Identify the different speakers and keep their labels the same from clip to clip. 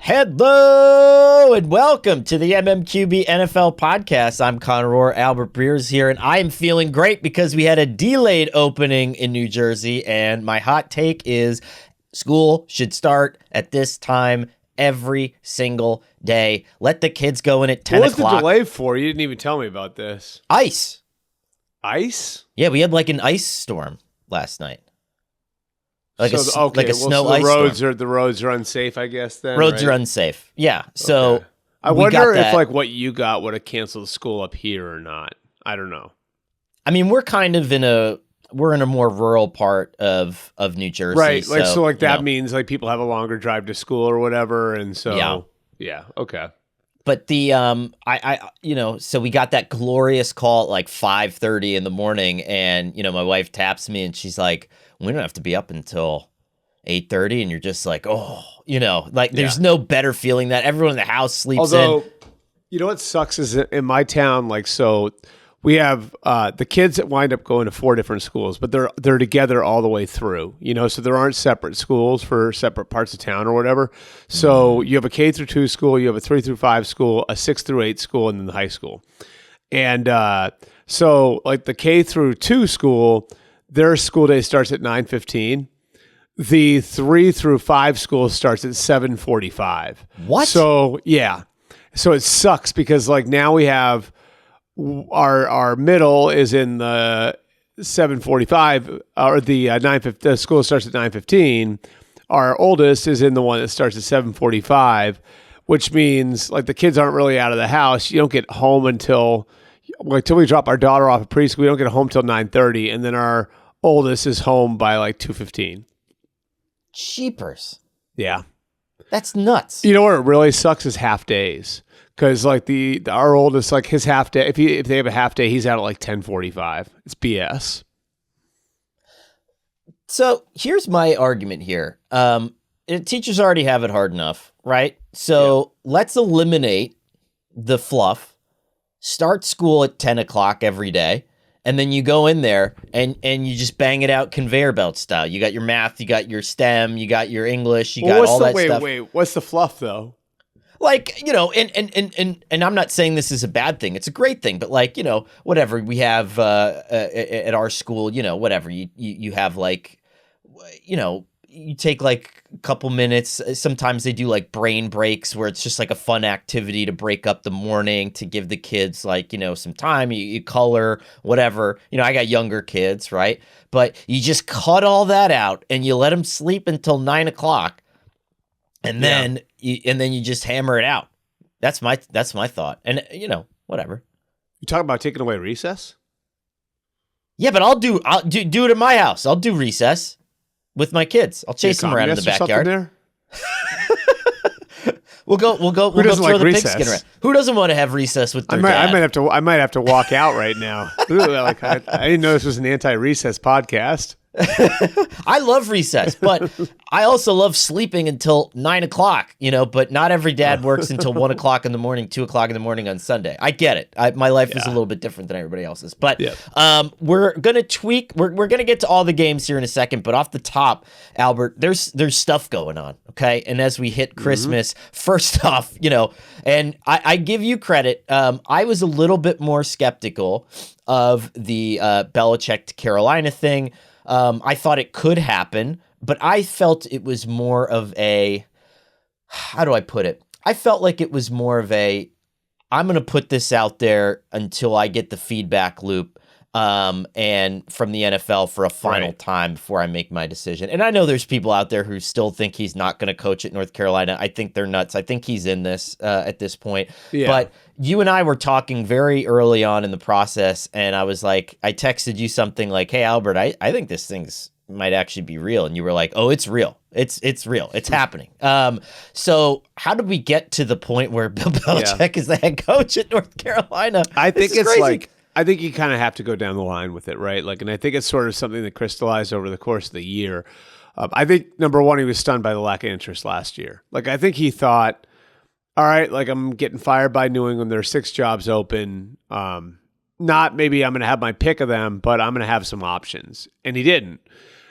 Speaker 1: Hello and welcome to the MMQB NFL podcast. I'm Conor. Albert Breer's here, and I am feeling great because we had a delayed opening in New Jersey, and my hot take is school should start at this time every single day. Let the kids go in at 10 o'clock.
Speaker 2: What was the delay for? You didn't even tell me about this.
Speaker 1: Ice.
Speaker 2: Ice?
Speaker 1: Yeah, we had like an ice storm last night. Like a snow
Speaker 2: so
Speaker 1: ice
Speaker 2: storm. The roads are unsafe, I guess, then,
Speaker 1: Roads are unsafe. Yeah. So
Speaker 2: okay. I wonder if like what you got would have canceled school up here or not. I don't know.
Speaker 1: I mean, we're kind of in a more rural part of New Jersey.
Speaker 2: Right. So that
Speaker 1: know.
Speaker 2: means like people have a longer drive to school or whatever. And so yeah. Okay.
Speaker 1: But the so we got that glorious call at like 5:30 in the morning, and my wife taps me and she's like, we don't have to be up until 8:30, and you're just like, there's no better feeling that everyone in the house sleeps in.
Speaker 2: You know what sucks is in my town, so we have the kids that wind up going to 4 different schools, but they're together all the way through, so there aren't separate schools for separate parts of town or whatever. So you have a K through 2 school, you have a 3 through 5 school, a 6 through 8 school, and then the high school. And so like the K through 2 school, their school day starts at 9:15. The 3 through 5 school starts at 7:45.
Speaker 1: What?
Speaker 2: So yeah. So it sucks because like now we have our middle is in the 7:45 or the 9:15. The school starts at 9:15. Our oldest is in the one that starts at 7:45, which means like the kids aren't really out of the house. You don't get home until we drop our daughter off at preschool. We don't get home till 9:30, and then our oldest is home by like 2:15.
Speaker 1: Cheapers.
Speaker 2: Yeah,
Speaker 1: that's nuts.
Speaker 2: You know what really sucks is half days. Because like our oldest, like his half day, if they have a half day, he's out at like 10:45. It's BS.
Speaker 1: So here's my argument here. Teachers already have it hard enough, right? So let's eliminate the fluff. Start school at 10 o'clock every day, and then you go in there and you just bang it out conveyor belt style. You got your math, you got your STEM, you got your English, you got all that stuff.
Speaker 2: Wait, what's the fluff though?
Speaker 1: Like, and I'm not saying this is a bad thing. It's a great thing. But like, whatever we have at our school, whatever you have like, you take like a couple minutes. Sometimes they do like brain breaks where it's just like a fun activity to break up the morning to give the kids like, some time. You color, whatever. I got younger kids, right? But you just cut all that out and you let them sleep until 9 o'clock. And then you just hammer it out. That's my thought. And whatever.
Speaker 2: You talking about taking away recess?
Speaker 1: Yeah, but I'll do it at my house. I'll do recess with my kids. I'll chase them around in the backyard.
Speaker 2: There?
Speaker 1: We'll go throw the pigskin around. Who doesn't want to have recess with their dad?
Speaker 2: I might have to walk out right now. Like I didn't know this was an anti-recess podcast.
Speaker 1: I love recess, but I also love sleeping until 9 o'clock, but not every dad works until 1 o'clock in the morning, 2 o'clock in the morning on Sunday. I get it. My life is a little bit different than everybody else's, but we're going to tweak. We're going to get to all the games here in a second, but off the top, Albert, there's stuff going on. Okay. And as we hit Christmas, first off, and I give you credit. I was a little bit more skeptical of the Belichick to Carolina thing. I thought it could happen, but I felt it was more of a, how do I put it? I felt like it was more of a, I'm going to put this out there until I get the feedback loop and from the NFL for a final time before I make my decision. And I know there's people out there who still think he's not going to coach at North Carolina. I think they're nuts. I think he's in this at this point. Yeah. But you and I were talking very early on in the process, and I was like, I texted you something like, hey, Albert, I think this thing's might actually be real. And you were like, oh, it's real. It's real. It's happening. So how did we get to the point where Bill Belichick is the head coach at North Carolina?
Speaker 2: I think it's
Speaker 1: crazy.
Speaker 2: Like, I think you kind of have to go down the line with it, right? Like, and I think it's sort of something that crystallized over the course of the year. I think, number one, he was stunned by the lack of interest last year. Like, I think he thought, all right, like I'm getting fired by New England. There are 6 jobs open. Not maybe I'm going to have my pick of them, but I'm going to have some options. And he didn't.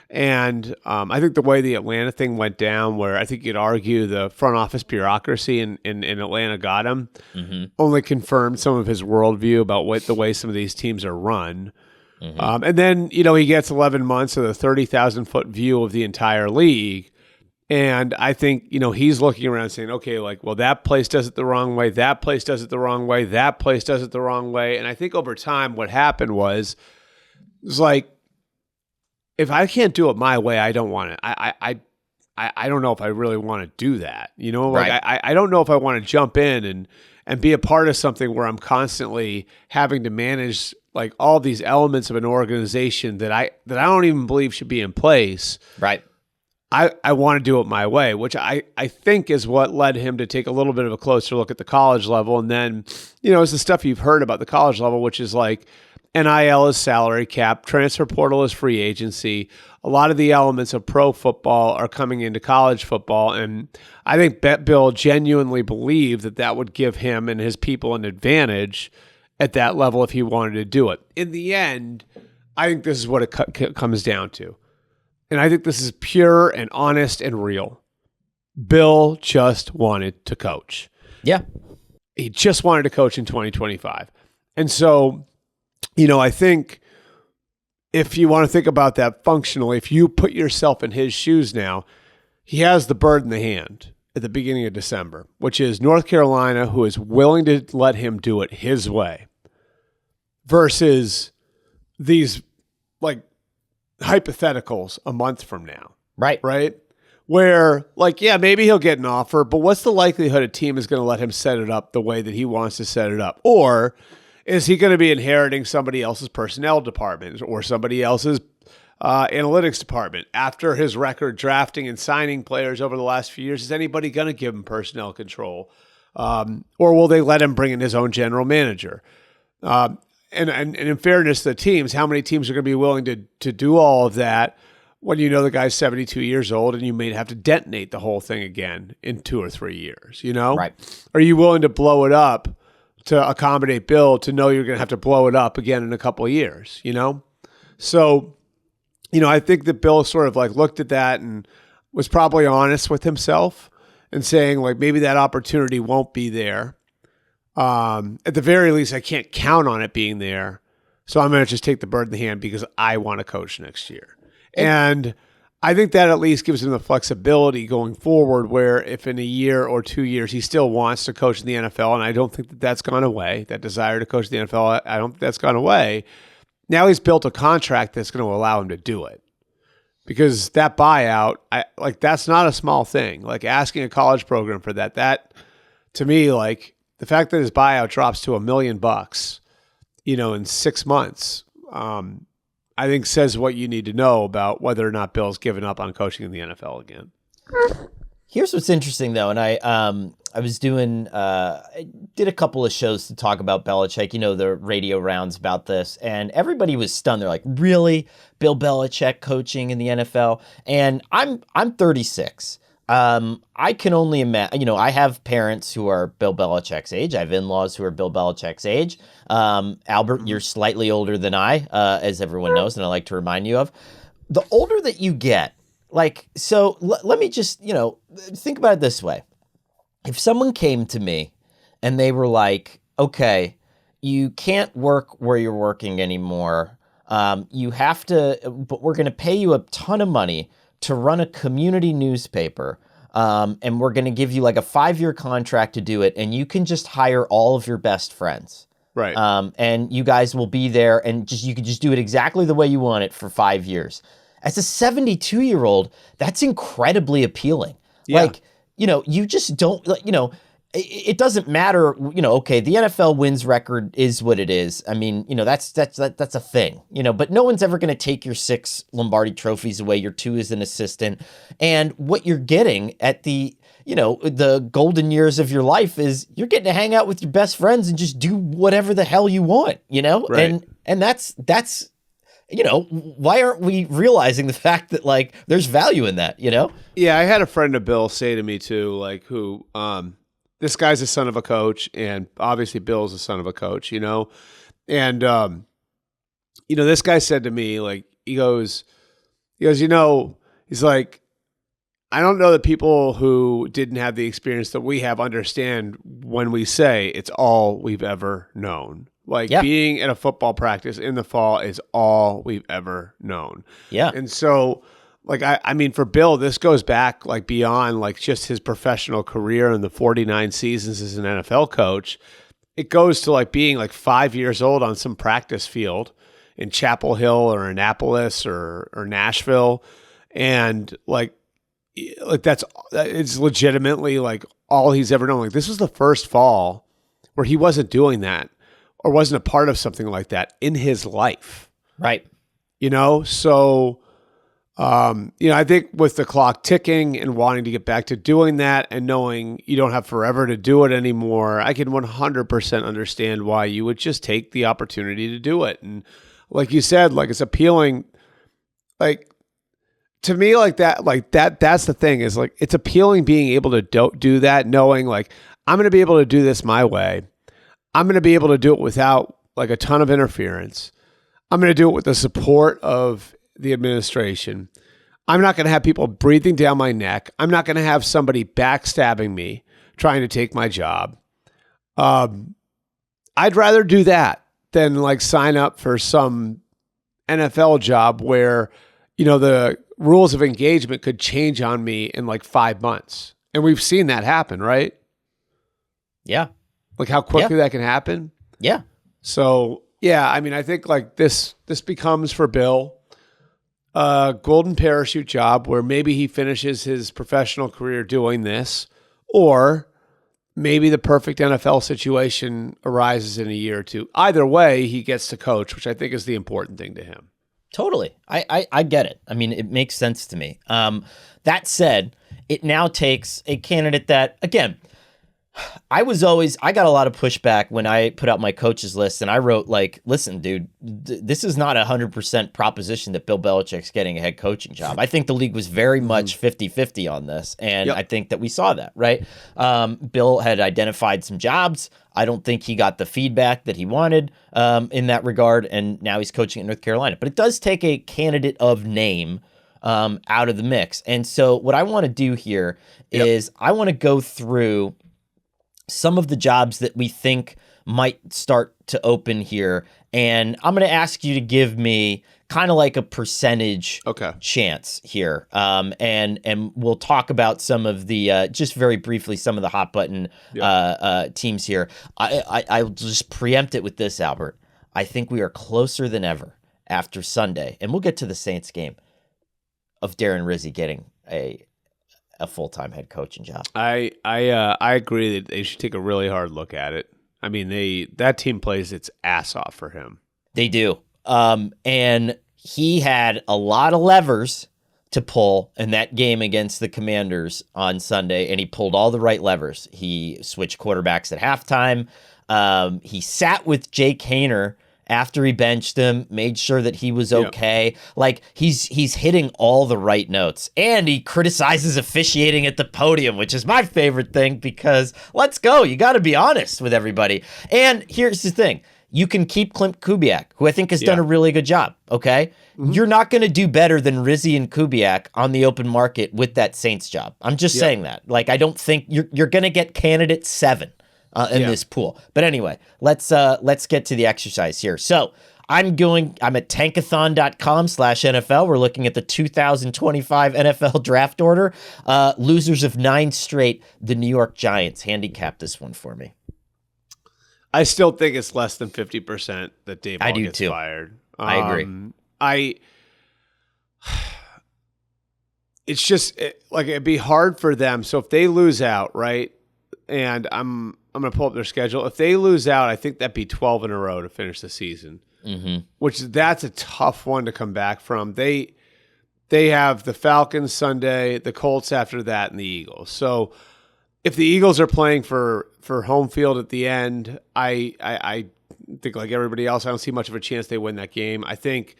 Speaker 2: And I think the way the Atlanta thing went down, where I think you'd argue the front office bureaucracy in Atlanta got him, only confirmed some of his worldview about the way some of these teams are run. And then, he gets 11 months of the 30,000-foot view of the entire league. And I think, he's looking around saying, okay, well, that place does it the wrong way. That place does it the wrong way. That place does it the wrong way. And I think over time what happened was like, if I can't do it my way, I don't want it. I don't know if I really want to do that.
Speaker 1: Right.
Speaker 2: I don't know if I want to jump in and be a part of something where I'm constantly having to manage like all these elements of an organization that I don't even believe should be in place.
Speaker 1: Right.
Speaker 2: I want to do it my way, which I think is what led him to take a little bit of a closer look at the college level. And then, it's the stuff you've heard about the college level, which is like NIL is salary cap, transfer portal is free agency. A lot of the elements of pro football are coming into college football. And I think Bill genuinely believed that would give him and his people an advantage at that level if he wanted to do it. In the end, I think this is what it comes down to. And I think this is pure and honest and real. Bill just wanted to coach.
Speaker 1: Yeah.
Speaker 2: He just wanted to coach in 2025. And so, I think if you want to think about that functionally, if you put yourself in his shoes now, he has the bird in the hand at the beginning of December, which is North Carolina, who is willing to let him do it his way, versus these like hypotheticals a month from now.
Speaker 1: Right.
Speaker 2: Right? Where, maybe he'll get an offer, but what's the likelihood a team is going to let him set it up the way that he wants to set it up? Or is he going to be inheriting somebody else's personnel department or somebody else's analytics department after his record drafting and signing players over the last few years? Is anybody going to give him personnel control? Or will they let him bring in his own general manager? And in fairness to the teams, how many teams are going to be willing to do all of that when the guy's 72 years old and you may have to detonate the whole thing again in 2 or 3 years,
Speaker 1: Right.
Speaker 2: Are you willing to blow it up to accommodate Bill to know you're going to have to blow it up again in a couple of years, So, I think that Bill sort of looked at that and was probably honest with himself and saying maybe that opportunity won't be there. At the very least, I can't count on it being there. So I'm going to just take the bird in the hand because I want to coach next year. And I think that at least gives him the flexibility going forward where if in a year or 2 years he still wants to coach in the NFL, and I don't think that that's gone away, that desire to coach the NFL, I don't think that's gone away. Now he's built a contract that's going to allow him to do it. Because that buyout, that's not a small thing. Asking a college program for that to me, the fact that his buyout drops to $1 million, in 6 months, I think says what you need to know about whether or not Bill's given up on coaching in the NFL again.
Speaker 1: Here's what's interesting though, and I was doing I did a couple of shows to talk about Belichick, the radio rounds about this, and everybody was stunned. They're like, "Really, Bill Belichick coaching in the NFL?" And I'm 36. I can only imagine, I have parents who are Bill Belichick's age. I have in-laws who are Bill Belichick's age. Albert, you're slightly older than I, as everyone knows, and I like to remind you of. The older that you get, let me just, think about it this way. If someone came to me and they were like, okay, you can't work where you're working anymore. You have to, but we're going to pay you a ton of money to run a community newspaper, and we're going to give you a 5-year contract to do it, and you can just hire all of your best friends.
Speaker 2: Right.
Speaker 1: And you guys will be there, and you can just do it exactly the way you want it for 5 years. As a 72-year-old, that's incredibly appealing.
Speaker 2: Yeah.
Speaker 1: You just don't, it doesn't matter, okay, the NFL wins record is what it is. I mean, that's a thing, but no one's ever going to take your 6 Lombardi trophies away. Your 2 as an assistant. And what you're getting at the golden years of your life is you're getting to hang out with your best friends and just do whatever the hell you want,
Speaker 2: Right.
Speaker 1: And that's, why aren't we realizing the fact that there's value in that,
Speaker 2: Yeah, I had a friend of Bill say to me too, who, this guy's the son of a coach, and obviously Bill's the son of a coach, and, this guy said to me, he goes, He goes, he's like, I don't know that people who didn't have the experience that we have understand when we say it's all we've ever known. Like being at a football practice in the fall is all we've ever known.
Speaker 1: Yeah.
Speaker 2: And so, like, I mean, for Bill, this goes back like beyond like just his professional career and the 49 seasons as an NFL coach. It goes to like being like 5 years old on some practice field in Chapel Hill or Annapolis or Nashville. And like it's legitimately like all he's ever known. Like this was the first fall where he wasn't doing that or wasn't a part of something like that in his life.
Speaker 1: Right.
Speaker 2: So, I think with the clock ticking and wanting to get back to doing that and knowing you don't have forever to do it anymore, I can 100% understand why you would just take the opportunity to do it. And like you said, like it's appealing, like to me, that's the thing is like, it's appealing being able to do that, knowing like, I'm going to be able to do this my way. I'm going to be able to do it without like a ton of interference. I'm going to do it with the support of the administration. I'm not going to have people breathing down my neck. I'm not going to have somebody backstabbing me, trying to take my job. I'd rather do that than like sign up for some NFL job where, the rules of engagement could change on me in like 5 months. And we've seen that happen, right?
Speaker 1: Yeah.
Speaker 2: Like how quickly that can happen.
Speaker 1: Yeah.
Speaker 2: So, yeah, I mean, I think like this becomes for Bill a golden parachute job where maybe he finishes his professional career doing this, or maybe the perfect NFL situation arises in a year or two. Either way, he gets to coach, which I think is the important thing to him.
Speaker 1: Totally. I get it. I mean, it makes sense to me. That said, it now takes a candidate that, again, I got a lot of pushback when I put out my coaches list and I wrote like, listen, dude, this is not 100% proposition that Bill Belichick's getting a head coaching job. I think the league was very much 50-50 on this. And I think that we saw that, right? Bill had identified some jobs. I don't think he got the feedback that he wanted in that regard. And now he's coaching at North Carolina. But it does take a candidate of name out of the mix. And so what I want to do here is I want to go through some of the jobs that we think might start to open here. And I'm going to ask you to give me kind of like a percentage chance here. And we'll talk about some of the, just very briefly, some of the hot button teams here. I'll just preempt it with this, Albert. I think we are closer than ever after Sunday, and we'll get to the Saints game, of Darren Rizzi getting a full-time head coaching job.
Speaker 2: I agree that they should take a really hard look at it. I mean, that team plays its ass off for him.
Speaker 1: They do. And he had a lot of levers to pull in that game against the Commanders on Sunday, and he pulled all the right levers. He switched quarterbacks at halftime. He sat with Jake Haener after he benched him, made sure that he was okay. Like he's hitting all the right notes, and he criticizes officiating at the podium, which is my favorite thing because let's go. You got to be honest with everybody. And here's the thing. You can keep Clint Kubiak, who I think has done a really good job, okay? Mm-hmm. You're not going to do better than Rizzi and Kubiak on the open market with that Saints job. I'm just saying that. Like, I don't think you're going to get candidate 7 in this pool. But anyway, let's get to the exercise here. So I'm at tankathon.com/NFL. We're looking at the 2025 NFL draft order. Losers of 9 straight, the New York Giants. Handicap this one for me.
Speaker 2: I still think it's less than 50% that Dave Hall gets fired.
Speaker 1: I agree.
Speaker 2: It's just like it'd be hard for them. So if they lose out, right? And I'm going to pull up their schedule. If they lose out, I think that'd be 12 in a row to finish the season. Mm-hmm. Which that's a tough one to come back from. They have the Falcons Sunday, the Colts after that, and the Eagles. So if the Eagles are playing for home field at the end, I think like everybody else, I don't see much of a chance they win that game. I think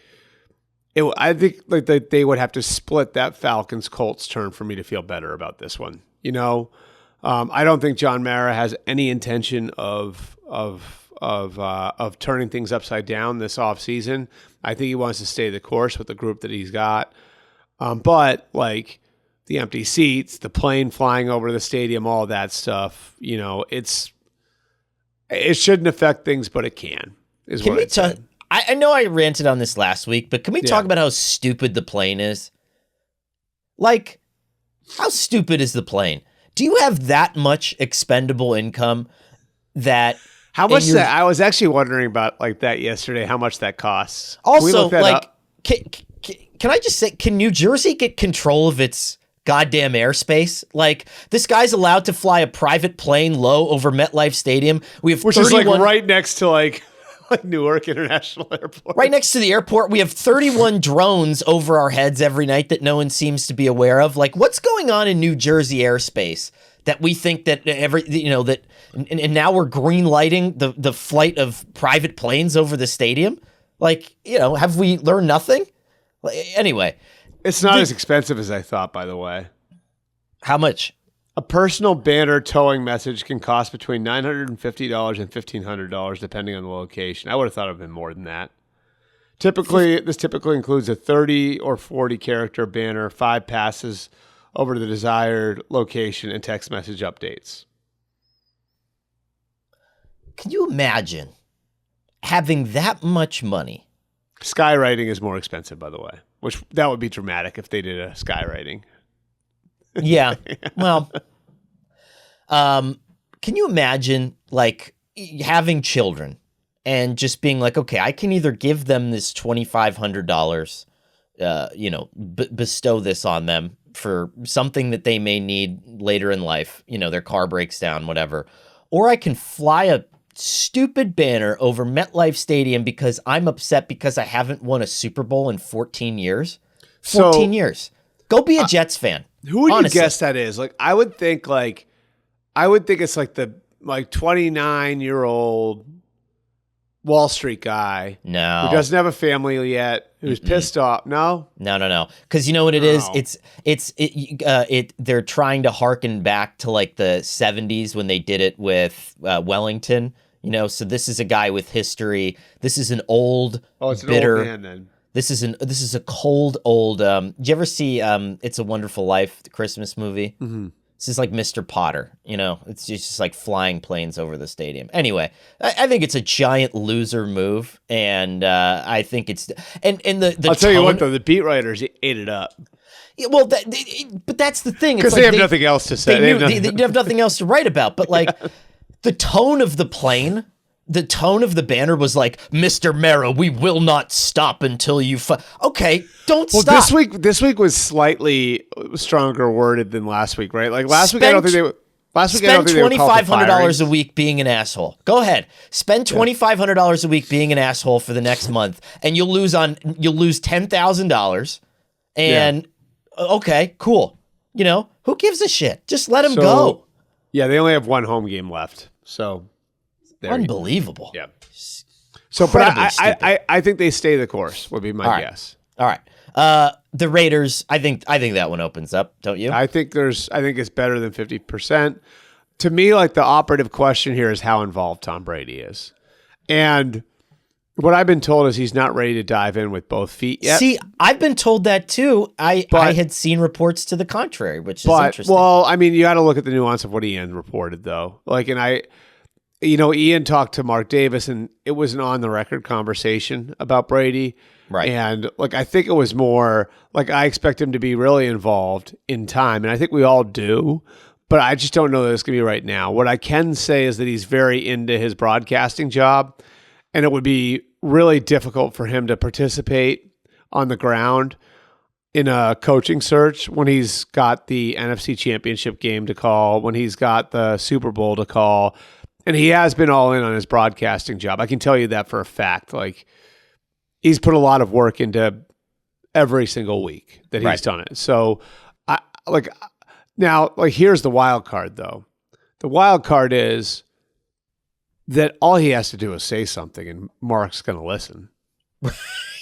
Speaker 2: like they would have to split that Falcons Colts turn for me to feel better about this one. You know, I don't think John Mara has any intention of turning things upside down this offseason. I think he wants to stay the course with the group that he's got. But like the empty seats, the plane flying over the stadium, all that stuff, it shouldn't affect things, but it can.
Speaker 1: Can we talk? I know I ranted on this last week, but can we talk about how stupid the plane is? Like, how stupid is the plane? Do you have that much expendable income that?
Speaker 2: How much that? I was actually wondering about like that yesterday. How much that costs?
Speaker 1: Also, like, can I just say, can New Jersey get control of its goddamn airspace? Like, this guy's allowed to fly a private plane low over MetLife Stadium.
Speaker 2: Which is like right next to like Newark International Airport.
Speaker 1: Right next to the airport. We have 31 drones over our heads every night that no one seems to be aware of. Like, what's going on in New Jersey airspace that we think that and now we're green lighting the flight of private planes over the stadium? Like, have we learned nothing? Anyway.
Speaker 2: It's not as expensive as I thought, by the way.
Speaker 1: How much?
Speaker 2: A personal banner towing message can cost between $950 and $1,500, depending on the location. I would have thought it would have been more than that. This typically includes a 30 or 40 character banner, 5 passes over to the desired location, and text message updates.
Speaker 1: Can you imagine having that much money?
Speaker 2: Skywriting is more expensive, by the way, which that would be dramatic if they did a skywriting.
Speaker 1: Yeah. Well, can you imagine like having children and just being like, okay, I can either give them this $2,500, bestow this on them for something that they may need later in life, their car breaks down, whatever, or I can fly a stupid banner over MetLife Stadium because I'm upset because I haven't won a Super Bowl in 14 years. 14 years. Go be a Jets fan.
Speaker 2: Who would you guess that is? Like, I would think it's like the 29-year-old Wall Street guy.
Speaker 1: No.
Speaker 2: Who doesn't have a family yet, who's pissed off. No?
Speaker 1: No. Because you know what it is? They're trying to harken back to like the 70s when they did it with Wellington. So this is a guy with history. This is an old,
Speaker 2: it's
Speaker 1: bitter.
Speaker 2: An old man then.
Speaker 1: This is a cold old. Did you ever see It's a Wonderful Life, the Christmas movie? Mm-hmm. This is like Mr. Potter. It's just like flying planes over the stadium. Anyway, I think it's a giant loser move, and I think it's and the.
Speaker 2: I'll tell you what though, the beat writers ate it up.
Speaker 1: Yeah, well, but that's the thing.
Speaker 2: Because they have nothing else to say.
Speaker 1: They have nothing else to write about. But like the tone of the plane. The tone of the banner was like, Mr. Mara, we will not stop until you okay, don't stop.
Speaker 2: This week was slightly stronger worded than last week, right? Like last week, I don't think they were.
Speaker 1: Spend $2,500 a week being an asshole. Go ahead, spend $2,500 a week being an asshole for the next month, and you'll lose $10,000. And okay, cool. Who gives a shit? Just let them go.
Speaker 2: Yeah, they only have one home game left, so.
Speaker 1: Unbelievable.
Speaker 2: Yeah. So, but I think they stay the course. Would be my guess.
Speaker 1: All right. The Raiders. I think that one opens up. Don't you?
Speaker 2: I think it's better than 50%. To me, like the operative question here is how involved Tom Brady is, and what I've been told is he's not ready to dive in with both feet yet.
Speaker 1: See, I've been told that too. I had seen reports to the contrary, which is interesting.
Speaker 2: Well, I mean, you got to look at the nuance of what Ian reported, though. Like, and Ian talked to Mark Davis, and it was an on-the-record conversation about Brady.
Speaker 1: Right.
Speaker 2: And, like, I think it was more, like, I expect him to be really involved in time, and I think we all do, but I just don't know that it's going to be right now. What I can say is that he's very into his broadcasting job, and it would be really difficult for him to participate on the ground in a coaching search when he's got the NFC Championship game to call, when he's got the Super Bowl to call. And he has been all in on his broadcasting job. I can tell you that for a fact. Like, he's put a lot of work into every single week that he's done it. So, here's the wild card, though. The wild card is that all he has to do is say something, and Mark's going to listen.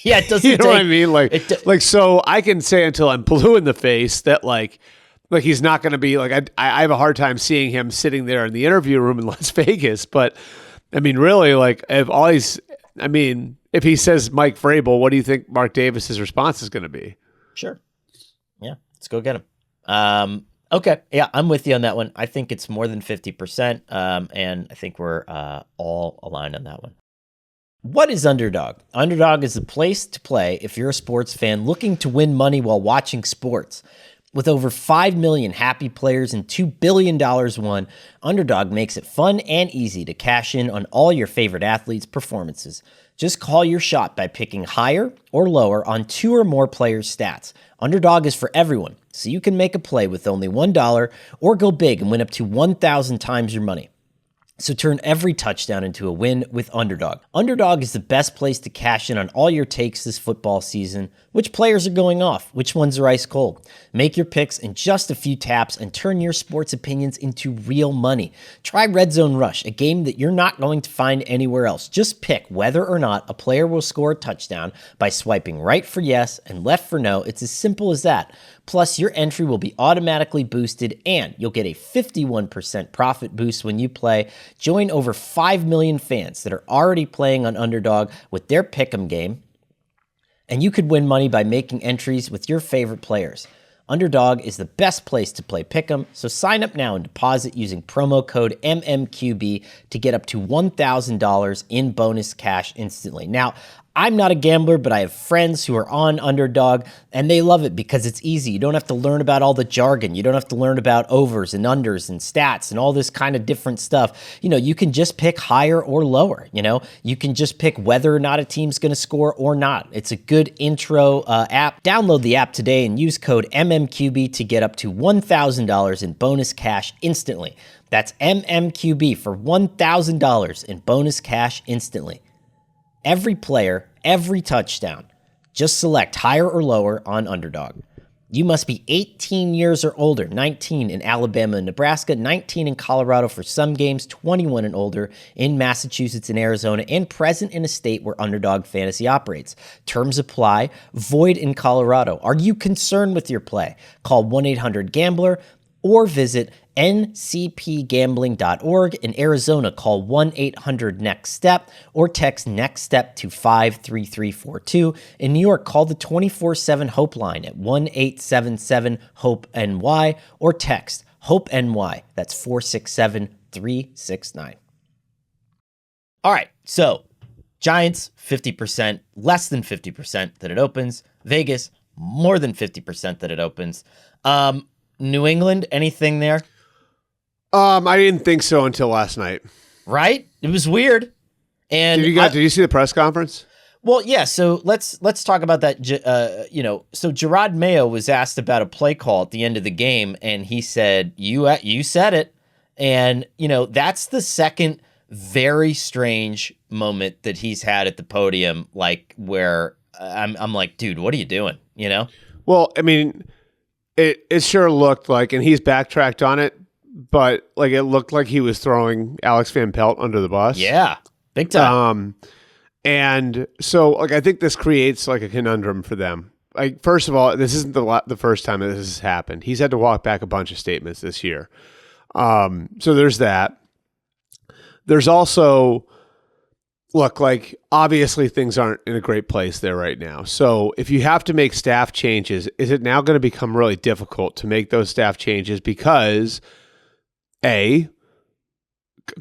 Speaker 1: Yeah, it doesn't.
Speaker 2: You know what I mean? So I can say until I'm blue in the face that like he's not going to be like, I have a hard time seeing him sitting there in the interview room in Las Vegas. But I mean, really, like if he says Mike Vrabel, what do you think Mark Davis's response is going to be?
Speaker 1: Sure. Let's go get him. Okay. Yeah, I'm with you on that one. I think it's more than 50%. And I think we're all aligned on that one. What is Underdog? Underdog is the place to play if you're a sports fan looking to win money while watching sports. With over 5 million happy players and $2 billion won, Underdog makes it fun and easy to cash in on all your favorite athletes' performances. Just call your shot by picking higher or lower on 2 or more players' stats. Underdog is for everyone, so you can make a play with only $1 or go big and win up to 1,000 times your money. So turn every touchdown into a win with Underdog. Underdog is the best place to cash in on all your takes this football season. Which players are going off? Which ones are ice cold? Make your picks in just a few taps and turn your sports opinions into real money. Try Red Zone Rush, a game that you're not going to find anywhere else. Just pick whether or not a player will score a touchdown by swiping right for yes and left for no. It's as simple as that. Plus, your entry will be automatically boosted and you'll get a 51% profit boost when you play. Join over 5 million fans that are already playing on Underdog with their Pick'em game, and you could win money by making entries with your favorite players. Underdog is the best place to play Pick'em, so sign up now and deposit using promo code MMQB to get up to $1,000 in bonus cash instantly. Now, I'm not a gambler, but I have friends who are on Underdog, and they love it because it's easy. You don't have to learn about all the jargon. You don't have to learn about overs and unders and stats and all this kind of different stuff. You know, you can just pick higher or lower. You know, you can just pick whether or not a team's going to score or not. It's a good intro app. Download the app today and use code MMQB to get up to $1,000 in bonus cash instantly. That's MMQB for $1,000 in bonus cash instantly. Every player, every touchdown. Just select higher or lower on Underdog. You must be 18 years or older, 19 in Alabama and Nebraska, 19 in Colorado for some games, 21 and older in Massachusetts and Arizona, and present in a state where Underdog Fantasy operates. Terms apply. Void in Colorado. Are you concerned with your play? Call 1-800-GAMBLER or visit ncpgambling.org. In Arizona, call 1-800-NEXT-STEP or text NEXT STEP to 53342. In New York, call the 24/7 Hope line at 1-877-HOPE-NY or text HOPE-NY. That's 467-369. All right, so Giants, 50%, less than 50% that it opens. Vegas, more than 50% that it opens. New England, anything there?
Speaker 2: I didn't think so until last night.
Speaker 1: Right? It was weird. And
Speaker 2: did you see the press conference?
Speaker 1: Well, yeah. So let's talk about that. So Gerard Mayo was asked about a play call at the end of the game, and he said, "You said it." And that's the second very strange moment that he's had at the podium, like where I'm like, dude, what are you doing?
Speaker 2: Well, I mean, it sure looked like, and he's backtracked on it, but like it looked like he was throwing Alex Van Pelt under the bus.
Speaker 1: Yeah, big time.
Speaker 2: And so like I think this creates like a conundrum for them. Like first of all, this isn't the first time that this has happened. He's had to walk back a bunch of statements this year. So there's that. There's also, look, like obviously things aren't in a great place there right now. So if you have to make staff changes, is it now going to become really difficult to make those staff changes because A,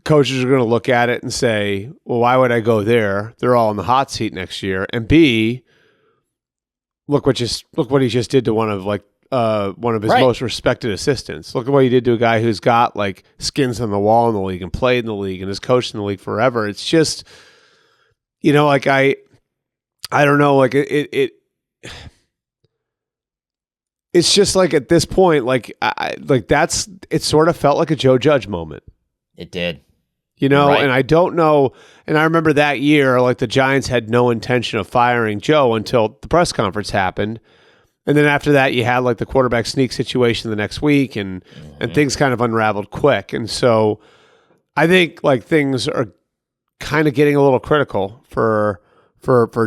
Speaker 2: coaches are going to look at it and say, well, why would I go there? They're all in the hot seat next year. And B, look what he just did to one of his most respected assistants. Look at what he did to a guy who's got like skins on the wall in the league and played in the league and has coached in the league forever. It's just, like I don't know, like it's just like at this point, like it sort of felt like a Joe Judge moment.
Speaker 1: It did.
Speaker 2: Right. And I don't know. And I remember that year, like the Giants had no intention of firing Joe until the press conference happened. And then after that, you had like the quarterback sneak situation the next week and things kind of unraveled quick. And so I think like things are kind of getting a little critical for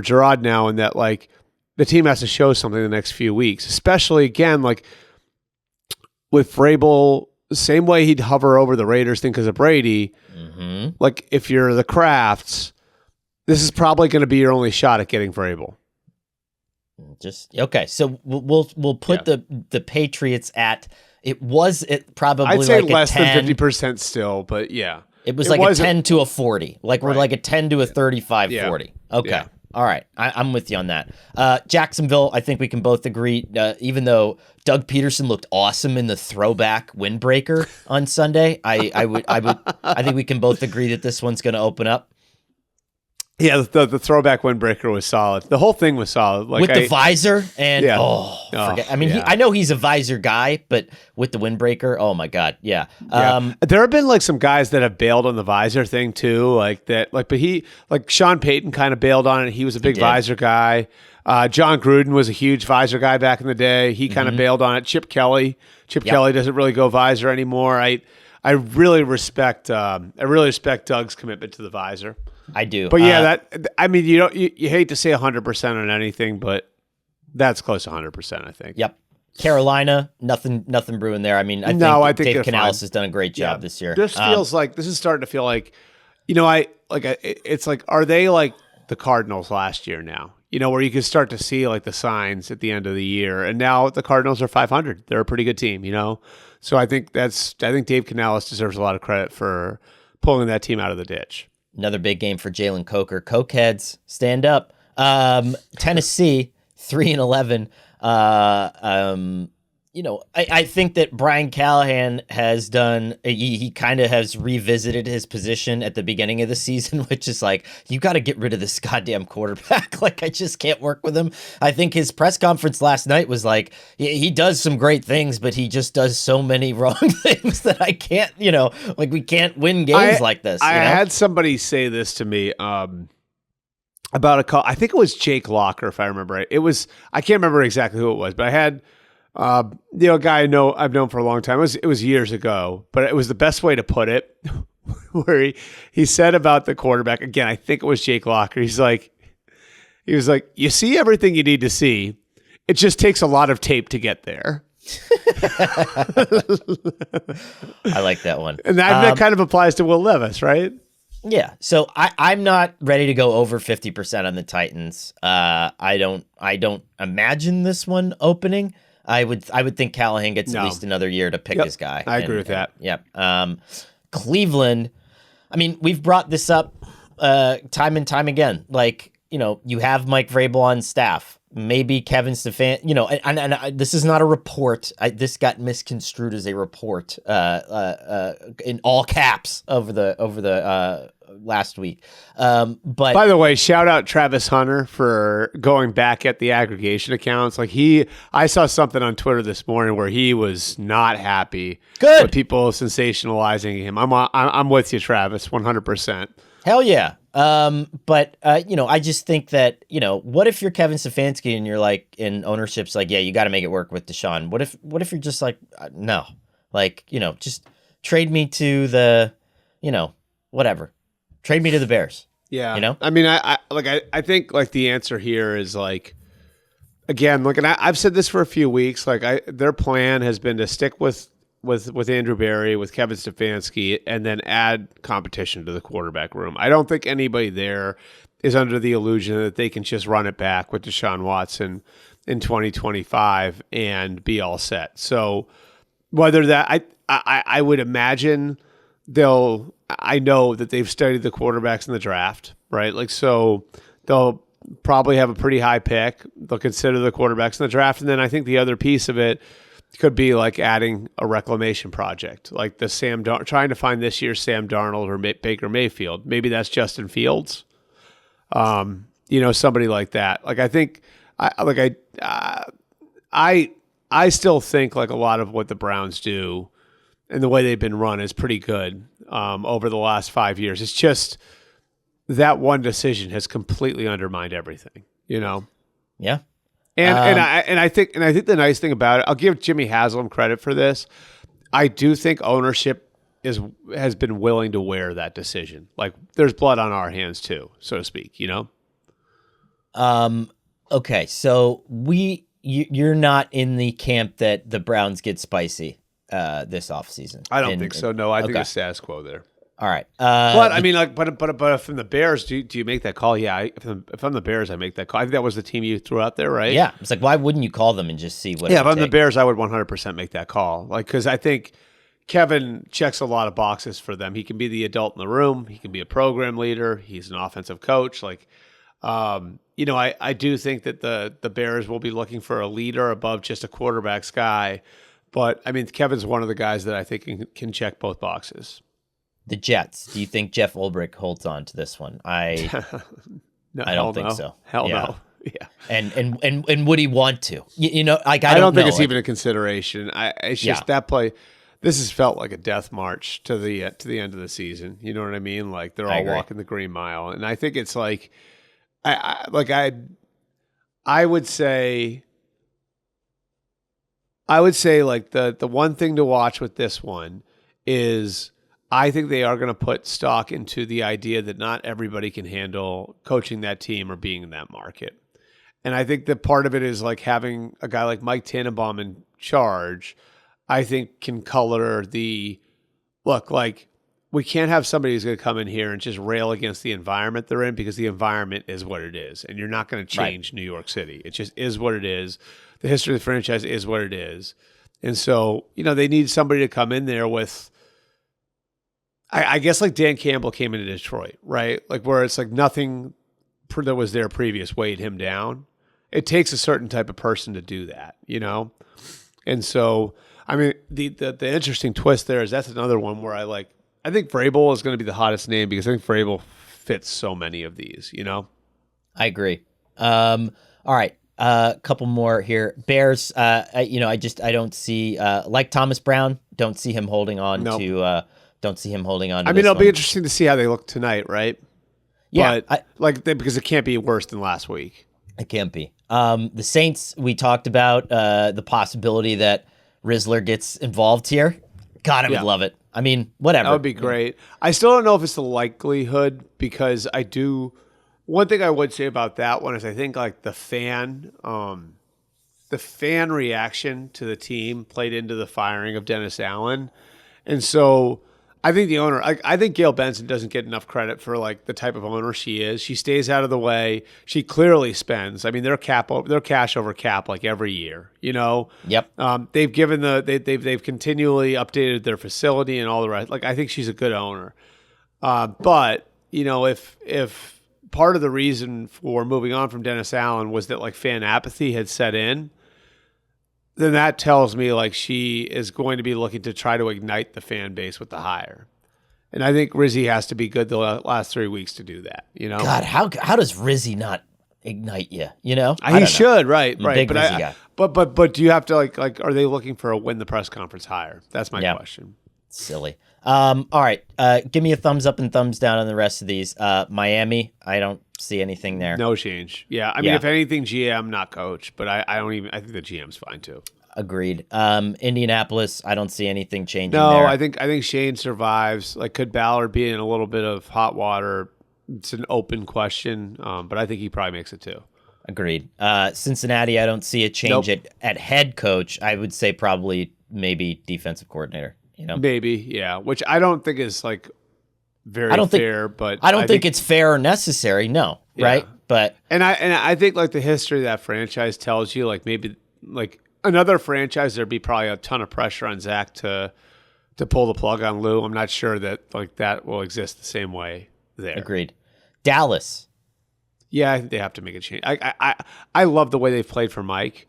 Speaker 2: Gerard now, and that like the team has to show something the next few weeks, especially again, like with Vrabel, same way he'd hover over the Raiders thing because of Brady. Mm-hmm. Like if you're the Crafts, this is probably going to be your only shot at getting Vrabel.
Speaker 1: Just okay. So we'll put the Patriots at probably
Speaker 2: I'd say
Speaker 1: like
Speaker 2: less
Speaker 1: a 10,
Speaker 2: than 50% still, but yeah.
Speaker 1: It was like a 10 to a 40. Like we're like a 10 to a 35,
Speaker 2: Yeah.
Speaker 1: 40. Okay.
Speaker 2: Yeah.
Speaker 1: All right. I'm with you on that. Jacksonville, I think we can both agree, even though Doug Peterson looked awesome in the throwback windbreaker on Sunday, I think we can both agree that this one's going to open up.
Speaker 2: Yeah, the throwback windbreaker was solid. The whole thing was solid. Like
Speaker 1: with the visor and forget. I mean,
Speaker 2: yeah.
Speaker 1: I know he's a visor guy, but with the windbreaker, oh my god, yeah.
Speaker 2: There have been like some guys that have bailed on the visor thing too, like that. But Sean Payton kind of bailed on it. He was a big visor guy. John Gruden was a huge visor guy back in the day. He kind of bailed on it. Chip Kelly doesn't really go visor anymore. I really respect Doug's commitment to the visor.
Speaker 1: I do.
Speaker 2: But you hate to say 100% on anything, but that's close to 100%, I think.
Speaker 1: Yep. Carolina, nothing brewing there. I mean, I think Dave Canales has done a great job this year.
Speaker 2: This is starting to feel like, it's like, are they like the Cardinals last year now? Where you can start to see like the signs at the end of the year. And now the Cardinals are 500. They're a pretty good team, So I think Dave Canales deserves a lot of credit for pulling that team out of the ditch.
Speaker 1: Another big game for Jalen Coker. Cokeheads, stand up. Tennessee, 3-11. I think that Brian Callahan has done, he kind of has revisited his position at the beginning of the season, which is like, you got to get rid of this goddamn quarterback. Like, I just can't work with him. I think his press conference last night was like, he does some great things, but he just does so many wrong things that I can't, we can't win games like this.
Speaker 2: I had somebody say this to me, about a call. I think it was Jake Locker, if I remember right. I can't remember exactly who it was, but I had, a guy I've known for a long time. It was years ago, but it was the best way to put it. Where he said about the quarterback again. I think it was Jake Locker. He was like, you see everything you need to see. It just takes a lot of tape to get there.
Speaker 1: I like that one,
Speaker 2: and that kind of applies to Will Levis, right?
Speaker 1: Yeah. So I'm not ready to go over 50% on the Titans. I don't imagine this one opening. I would think Callahan gets at least another year to pick his guy.
Speaker 2: I agree with that.
Speaker 1: Yep. Cleveland, I mean, we've brought this up time and time again. Like, you have Mike Vrabel on staff. Maybe Kevin Stefan, and this is not a report. This got misconstrued as a report in all caps over the last week. But
Speaker 2: by the way, shout out Travis Hunter for going back at the aggregation accounts. Like I saw something on Twitter this morning where he was not happy with people sensationalizing him. I'm with you, Travis, 100%.
Speaker 1: Hell yeah. But I just think that, what if you're Kevin Stefanski and you're like, in ownership's like, yeah, you got to make it work with Deshaun. What if you're just like, no, like, just trade me to the, whatever. Trade me to the Bears.
Speaker 2: Yeah. I mean, I think like the answer here is like, again, look, and I've said this for a few weeks, like their plan has been to stick with Andrew Berry, with Kevin Stefanski, and then add competition to the quarterback room. I don't think anybody there is under the illusion that they can just run it back with Deshaun Watson in 2025 and be all set. So whether that, I would imagine I know that they've studied the quarterbacks in the draft, right? Like, so they'll probably have a pretty high pick. They'll consider the quarterbacks in the draft. And then I think the other piece of it could be like adding a reclamation project, like the trying to find this year's Sam Darnold or Baker Mayfield. Maybe that's Justin Fields. Somebody like that. Like, I think I still think like a lot of what the Browns do and the way they've been run is pretty good over the last 5 years. It's just that one decision has completely undermined everything,
Speaker 1: Yeah.
Speaker 2: And I think the nice thing about it, I'll give Jimmy Haslam credit for this. I do think ownership has been willing to wear that decision. Like, there's blood on our hands too, so to speak,
Speaker 1: Okay, so you're not in the camp that the Browns get spicy this offseason.
Speaker 2: I don't think so. No, I think it's status quo there.
Speaker 1: All right.
Speaker 2: But I mean, like, but from the Bears, do you make that call? Yeah, if I'm the Bears, I make that call. I think that was the team you threw out there, right?
Speaker 1: Yeah, it's like, why wouldn't you call them and just see what?
Speaker 2: Yeah, if I'm the Bears, I would 100% make that call. Like, because I think Kevin checks a lot of boxes for them. He can be the adult in the room. He can be a program leader. He's an offensive coach. Like, I do think that the Bears will be looking for a leader above just a quarterback's guy. But I mean, Kevin's one of the guys that I think can check both boxes.
Speaker 1: The Jets. Do you think Jeff Ulbrich holds on to this one?
Speaker 2: No,
Speaker 1: I don't think so.
Speaker 2: Hell no. Yeah.
Speaker 1: And would he want to? Like
Speaker 2: I don't think it's even a consideration. It's just that play. This has felt like a death march to the end of the season. You know what I mean? Like they're all walking the green mile, and I think it's like, I would say like the one thing to watch with this one is I think they are going to put stock into the idea that not everybody can handle coaching that team or being in that market. And I think that part of it is like having a guy like Mike Tannenbaum in charge, I think can color the look. Like, we can't have somebody who's going to come in here and just rail against the environment they're in, because the environment is what it is. And you're not going to change New York City. It just is what it is. The history of the franchise is what it is. And so, they need somebody to come in there with, I guess like Dan Campbell came into Detroit, right? Like where it's like nothing that was there previous weighed him down. It takes a certain type of person to do that, And so, I mean, the interesting twist there is that's another one where I think Vrabel is going to be the hottest name, because I think Vrabel fits so many of these,
Speaker 1: I agree. All right. A couple more here. Bears, I don't see, like Thomas Brown, don't see him holding on to Don't see him holding on to
Speaker 2: I mean, it'll be interesting to see how they look tonight, right?
Speaker 1: Yeah.
Speaker 2: But because it can't be worse than last week.
Speaker 1: It can't be. The Saints, we talked about the possibility that Rizzler gets involved here. God, I would love it. I mean, whatever.
Speaker 2: That would be great. I still don't know if it's the likelihood, because one thing I would say about that one is I think like the fan reaction to the team played into the firing of Dennis Allen. And so I think the owner, I think Gail Benson doesn't get enough credit for like the type of owner she is. She stays out of the way. She clearly spends. I mean, they're cash over cap like every year.
Speaker 1: Yep.
Speaker 2: They've they've continually updated their facility and all the rest. Like, I think she's a good owner. But if part of the reason for moving on from Dennis Allen was that like fan apathy had set in, then that tells me like she is going to be looking to try to ignite the fan base with the hire. And I think Rizzy has to be good the last 3 weeks to do that,
Speaker 1: God, how does Rizzy not ignite you,
Speaker 2: He should, right.
Speaker 1: Big
Speaker 2: But
Speaker 1: Rizzy guy.
Speaker 2: But do you have to like are they looking for a win the press conference hire? That's my question.
Speaker 1: Silly. All right. Give me a thumbs up and thumbs down on the rest of these. Miami, I don't see anything there.
Speaker 2: No change. Yeah. I mean, if anything, GM, not coach, but I think the GM's fine too.
Speaker 1: Agreed. Indianapolis, I don't see anything changing
Speaker 2: there.
Speaker 1: No,
Speaker 2: I think Shane survives. Like, could Ballard be in a little bit of hot water? It's an open question, but I think he probably makes it too.
Speaker 1: Agreed. Cincinnati, I don't see a change at head coach. I would say probably maybe defensive coordinator.
Speaker 2: Maybe, yeah. Which I don't think is like very fair, but
Speaker 1: I don't think it's fair or necessary. No, right? But
Speaker 2: I think like the history of that franchise tells you like maybe like another franchise there'd be probably a ton of pressure on Zach to pull the plug on Lou. I'm not sure that like that will exist the same way there.
Speaker 1: Agreed. Dallas.
Speaker 2: Yeah, I think they have to make a change. I love the way they've played for Mike.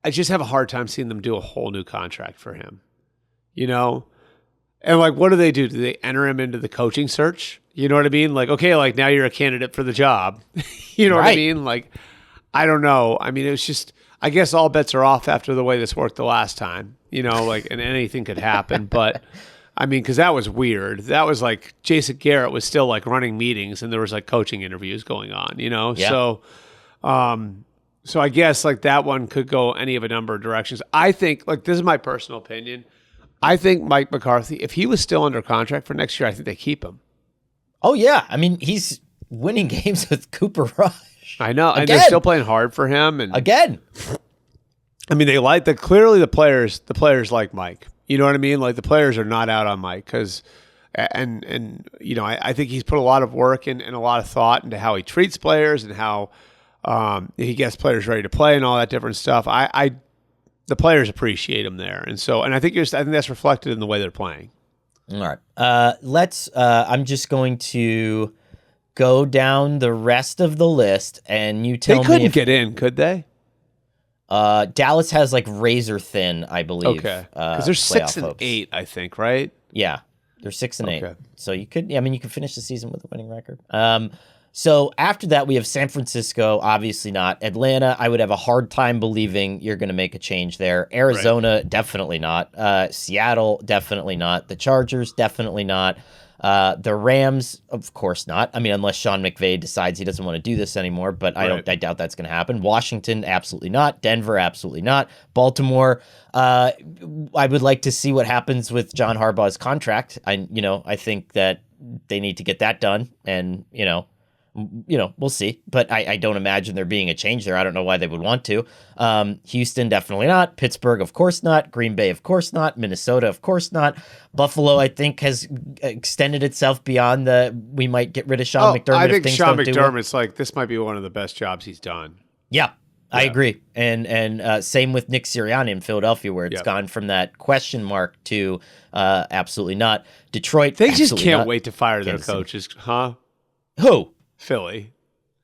Speaker 2: I just have a hard time seeing them do a whole new contract for him, And like, what do? They enter him into the coaching search? You know what I mean? Like, okay, like now you're a candidate for the job. You know what I mean? Like, I don't know. I mean, it was just, I guess all bets are off after the way this worked the last time, like, and anything could happen. But I mean, because that was weird. That was like Jason Garrett was still like running meetings and there was like coaching interviews going on, Yeah. So I guess like that one could go any of a number of directions. I think, like, this is my personal opinion. I think Mike McCarthy, if he was still under contract for next year, I think they keep him.
Speaker 1: Oh yeah, I mean he's winning games with Cooper Rush.
Speaker 2: I know, and they're still playing hard for him. And
Speaker 1: again,
Speaker 2: I mean they clearly the players like Mike. You know what I mean? Like the players are not out on Mike because, and you know, I think he's put a lot of work and a lot of thought into how he treats players and how he gets players ready to play and all that different stuff. The players appreciate him there, and I think I think that's reflected in the way they're playing.
Speaker 1: All right, let's. I'm just going to go down the rest of the list, and you tell me.
Speaker 2: They couldn't get in, could they?
Speaker 1: Dallas has like razor thin, I believe.
Speaker 2: Okay, because they're 6-8, I think, right?
Speaker 1: Yeah, they're 6-8.
Speaker 2: Okay.
Speaker 1: So you could, you could finish the season with a winning record. So after that, we have San Francisco, obviously not. Atlanta, I would have a hard time believing you're going to make a change there. Arizona, definitely not. Seattle, definitely not. The Chargers, definitely not. The Rams, of course not. I mean, unless Sean McVay decides he doesn't want to do this anymore, but I doubt that's going to happen. Washington, absolutely not. Denver, absolutely not. Baltimore, I would like to see what happens with John Harbaugh's contract. I think that they need to get that done, and we'll see, but I don't imagine there being a change there. I don't know why they would want to. Houston, definitely not. Pittsburgh, of course not. Green Bay, of course not. Minnesota, of course not. Buffalo, I think, has extended itself beyond we might get rid of Sean McDermott.
Speaker 2: I think
Speaker 1: if
Speaker 2: Sean McDermott's like, this might be one of the best jobs he's done.
Speaker 1: Yeah. I agree. And same with Nick Sirianni in Philadelphia, where it's gone from that question mark to absolutely not. Detroit,
Speaker 2: they just can't wait to fire their coaches, huh?
Speaker 1: Who?
Speaker 2: Philly.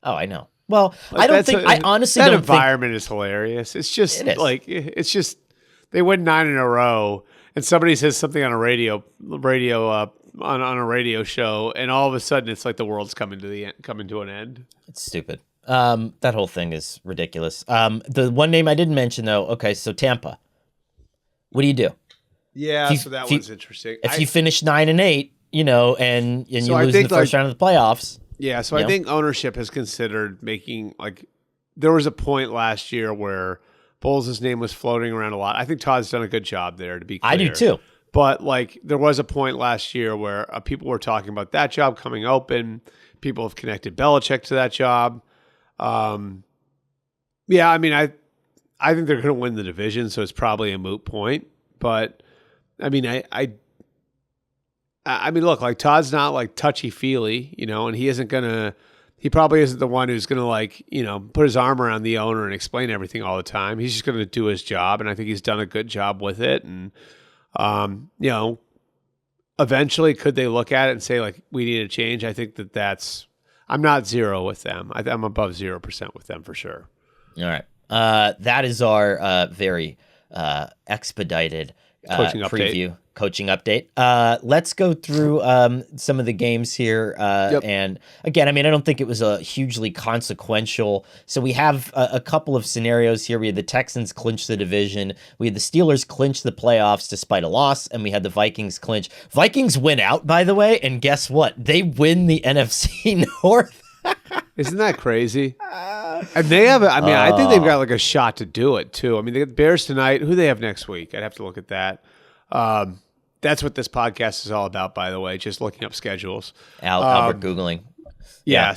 Speaker 1: Oh, I know. Well, I honestly
Speaker 2: that
Speaker 1: don't
Speaker 2: environment is hilarious. It's just they win 9 in a row, and somebody says something on a radio on a radio show, and all of a sudden it's like the world's coming to an end.
Speaker 1: It's stupid. That whole thing is ridiculous. The one name I didn't mention though. Okay, so Tampa. What do you do?
Speaker 2: Yeah, so that one's interesting.
Speaker 1: If you finish 9-8, and you lose in the first round of the playoffs.
Speaker 2: Yeah, so I think ownership has considered making, there was a point last year where Bowles' name was floating around a lot. I think Todd's done a good job there, to be clear.
Speaker 1: I do too.
Speaker 2: But there was a point last year where people were talking about that job coming open. People have connected Belichick to that job. Yeah, I mean, I think they're going to win the division, so it's probably a moot point. But I mean, I mean, look, Todd's not touchy-feely, and he probably isn't the one who's going to put his arm around the owner and explain everything all the time. He's just going to do his job, and I think he's done a good job with it. And, eventually could they look at it and say, we need a change? I think I'm not 0 with them. I'm above 0% with them for sure.
Speaker 1: All right. That is our very expedited coaching update. Let's go through some of the games here. And again, I mean, I don't think it was a hugely consequential. So we have a couple of scenarios here. We had the Texans clinch the division. We had the Steelers clinch the playoffs despite a loss. And we had the Vikings clinch. Vikings win out, by the way. And guess what? They win the NFC North.
Speaker 2: Isn't that crazy? And they have, I think they've got a shot to do it too. I mean, they get the Bears tonight. Who do they have next week? I'd have to look at that. That's what this podcast is all about, by the way, just looking up schedules.
Speaker 1: Albert Googling.
Speaker 2: Yeah.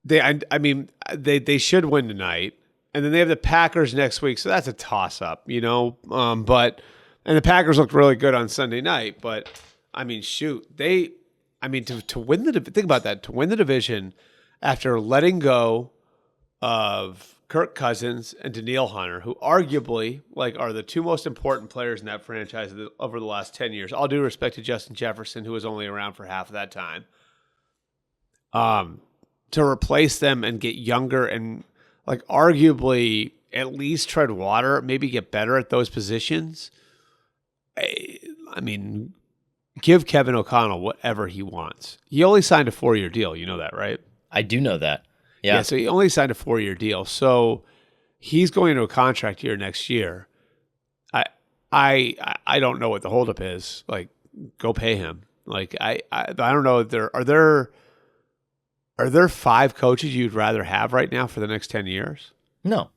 Speaker 2: They should win tonight. And then they have the Packers next week. So that's a toss up, and the Packers looked really good on Sunday night, but I mean, shoot, to win think about that, to win the division after letting go of Kirk Cousins and Danielle Hunter, who arguably are the two most important players in that franchise over the last 10 years. All due respect to Justin Jefferson, who was only around for half of that time. To replace them and get younger and arguably at least tread water, maybe get better at those positions. I mean, give Kevin O'Connell whatever he wants. He only signed a 4-year deal. You know that, right?
Speaker 1: I do know that. Yeah,
Speaker 2: so he only signed a 4-year deal. So he's going into a contract year next year. I don't know what the holdup is. Go pay him. I don't know. Are there 5 coaches you'd rather have right now for the next 10 years?
Speaker 1: No,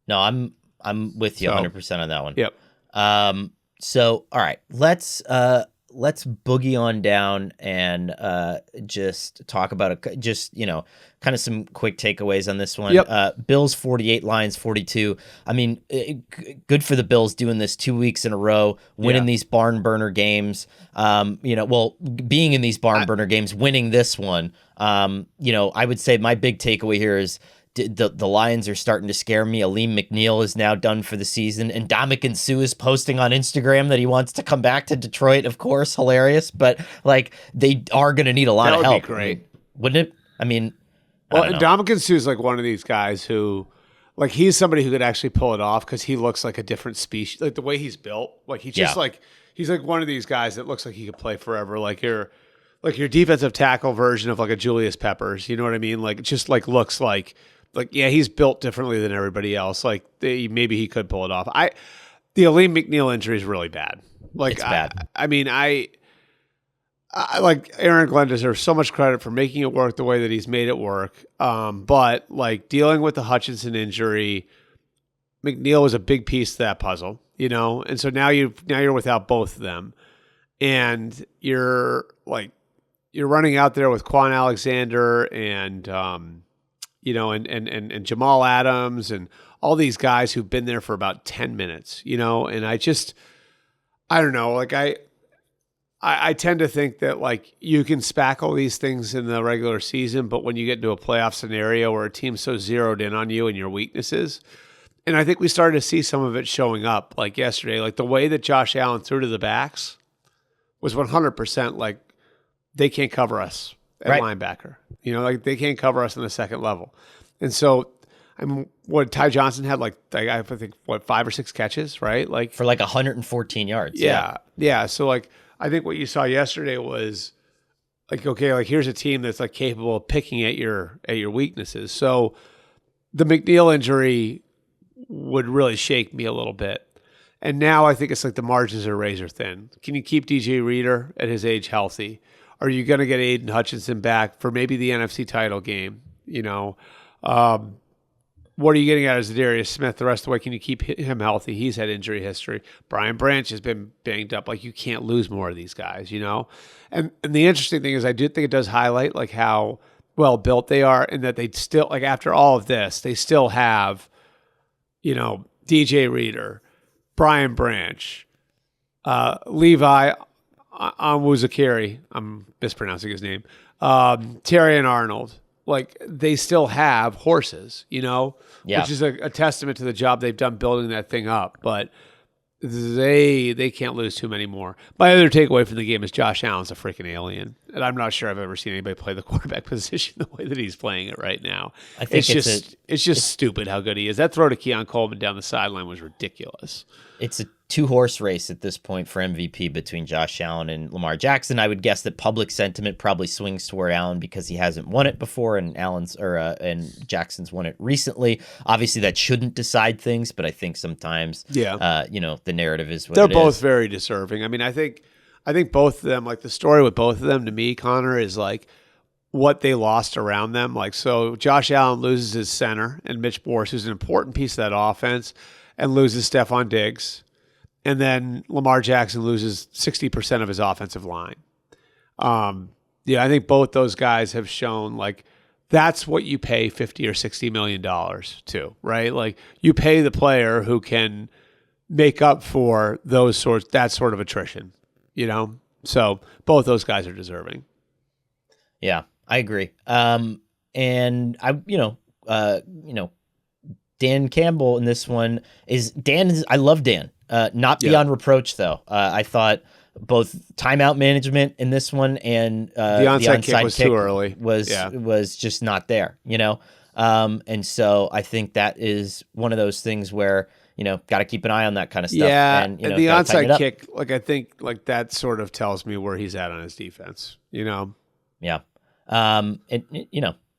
Speaker 1: I'm with you 100% on that one.
Speaker 2: Yep.
Speaker 1: So all right, let's let's boogie on down and just talk about kind of some quick takeaways on this one.
Speaker 2: Yep.
Speaker 1: Bills 48, Lions 42. I mean, good for the Bills doing this 2 weeks in a row, winning these barn burner games. Being in these barn burner games, winning this one. I would say my big takeaway here is the Lions are starting to scare me. Aleem McNeil is now done for the season, and Ndamukong Suh is posting on Instagram that he wants to come back to Detroit. Of course, hilarious, but like they are going to need a lot of help.
Speaker 2: Be great,
Speaker 1: wouldn't it? I mean,
Speaker 2: well, Ndamukong Suh is like one of these guys who, like, he's somebody who could actually pull it off because he looks like a different species. Like the way he's built, like he's just he's like one of these guys that looks like he could play forever. Like your defensive tackle version of like a Julius Peppers. You know what I mean? Like it just like looks like he's built differently than everybody else. Like maybe he could pull it off. The Aleem McNeil injury is really bad. Like
Speaker 1: it's bad.
Speaker 2: I like Aaron Glenn deserves so much credit for making it work the way that he's made it work. But like dealing with the Hutchinson injury, McNeil was a big piece to that puzzle, and so now you're without both of them, and you're running out there with Quan Alexander and and Jamal Adams and all these guys who've been there for about 10 minutes, and I don't know, like I tend to think that like you can spackle these things in the regular season, but when you get into a playoff scenario where a team's so zeroed in on you and your weaknesses, and I think we started to see some of it showing up like yesterday, like the way that Josh Allen threw to the backs was 100% like they can't cover us at linebacker. Like they can't cover us in the second level. And so, what Ty Johnson had I think 5 or 6 catches, right? Like
Speaker 1: for like 114 yards.
Speaker 2: Yeah. So like I think what you saw yesterday was like, okay, like here's a team that's like capable of picking at your weaknesses. So the McNeil injury would really shake me a little bit. And now I think it's like the margins are razor thin. Can you keep DJ Reader at his age healthy? Are you going to get Aiden Hutchinson back for maybe the NFC title game? What are you getting out of Zadarius Smith the rest of the way? Can you keep him healthy? He's had injury history. Brian Branch has been banged up. Like you can't lose more of these guys, And the interesting thing is I do think it does highlight like how well built they are, and that they still like after all of this, they still have, DJ Reader, Brian Branch, Levi Onwuzurike, I'm mispronouncing his name, Terry and Arnold. Like they still have horses, which is a testament to the job they've done building that thing up. But they can't lose too many more. My other takeaway from the game is Josh Allen's a freaking alien, and I'm not sure I've ever seen anybody play the quarterback position the way that he's playing it right now.
Speaker 1: I think
Speaker 2: it's just stupid how good he is. That throw to Keon Coleman down the sideline was ridiculous.
Speaker 1: It's a 2-horse race at this point for MVP between Josh Allen and Lamar Jackson. I would guess that public sentiment probably swings toward Allen because he hasn't won it before, and and Jackson's won it recently. Obviously, that shouldn't decide things, but I think sometimes, the narrative is what
Speaker 2: they're
Speaker 1: it
Speaker 2: both
Speaker 1: is.
Speaker 2: very deserving. I mean, I think both of them, like the story with both of them, to me, Conor, is like what they lost around them. Like, so Josh Allen loses his center and Mitch Morse, who's an important piece of that offense, and loses Stephon Diggs. And then Lamar Jackson loses 60% of his offensive line. I think both those guys have shown like that's what you pay $50 or $60 million to, right? Like you pay the player who can make up for that sort of attrition, So both those guys are deserving.
Speaker 1: Yeah, I agree. And Dan Campbell in this one I love Dan. Not beyond reproach, though. I thought both timeout management in this one and the onside kick was too early. Was just not there, and so I think that is one of those things where got to keep an eye on that kind of stuff.
Speaker 2: Yeah, and the onside kick, like I think, like that sort of tells me where he's at on his defense.
Speaker 1: Yeah,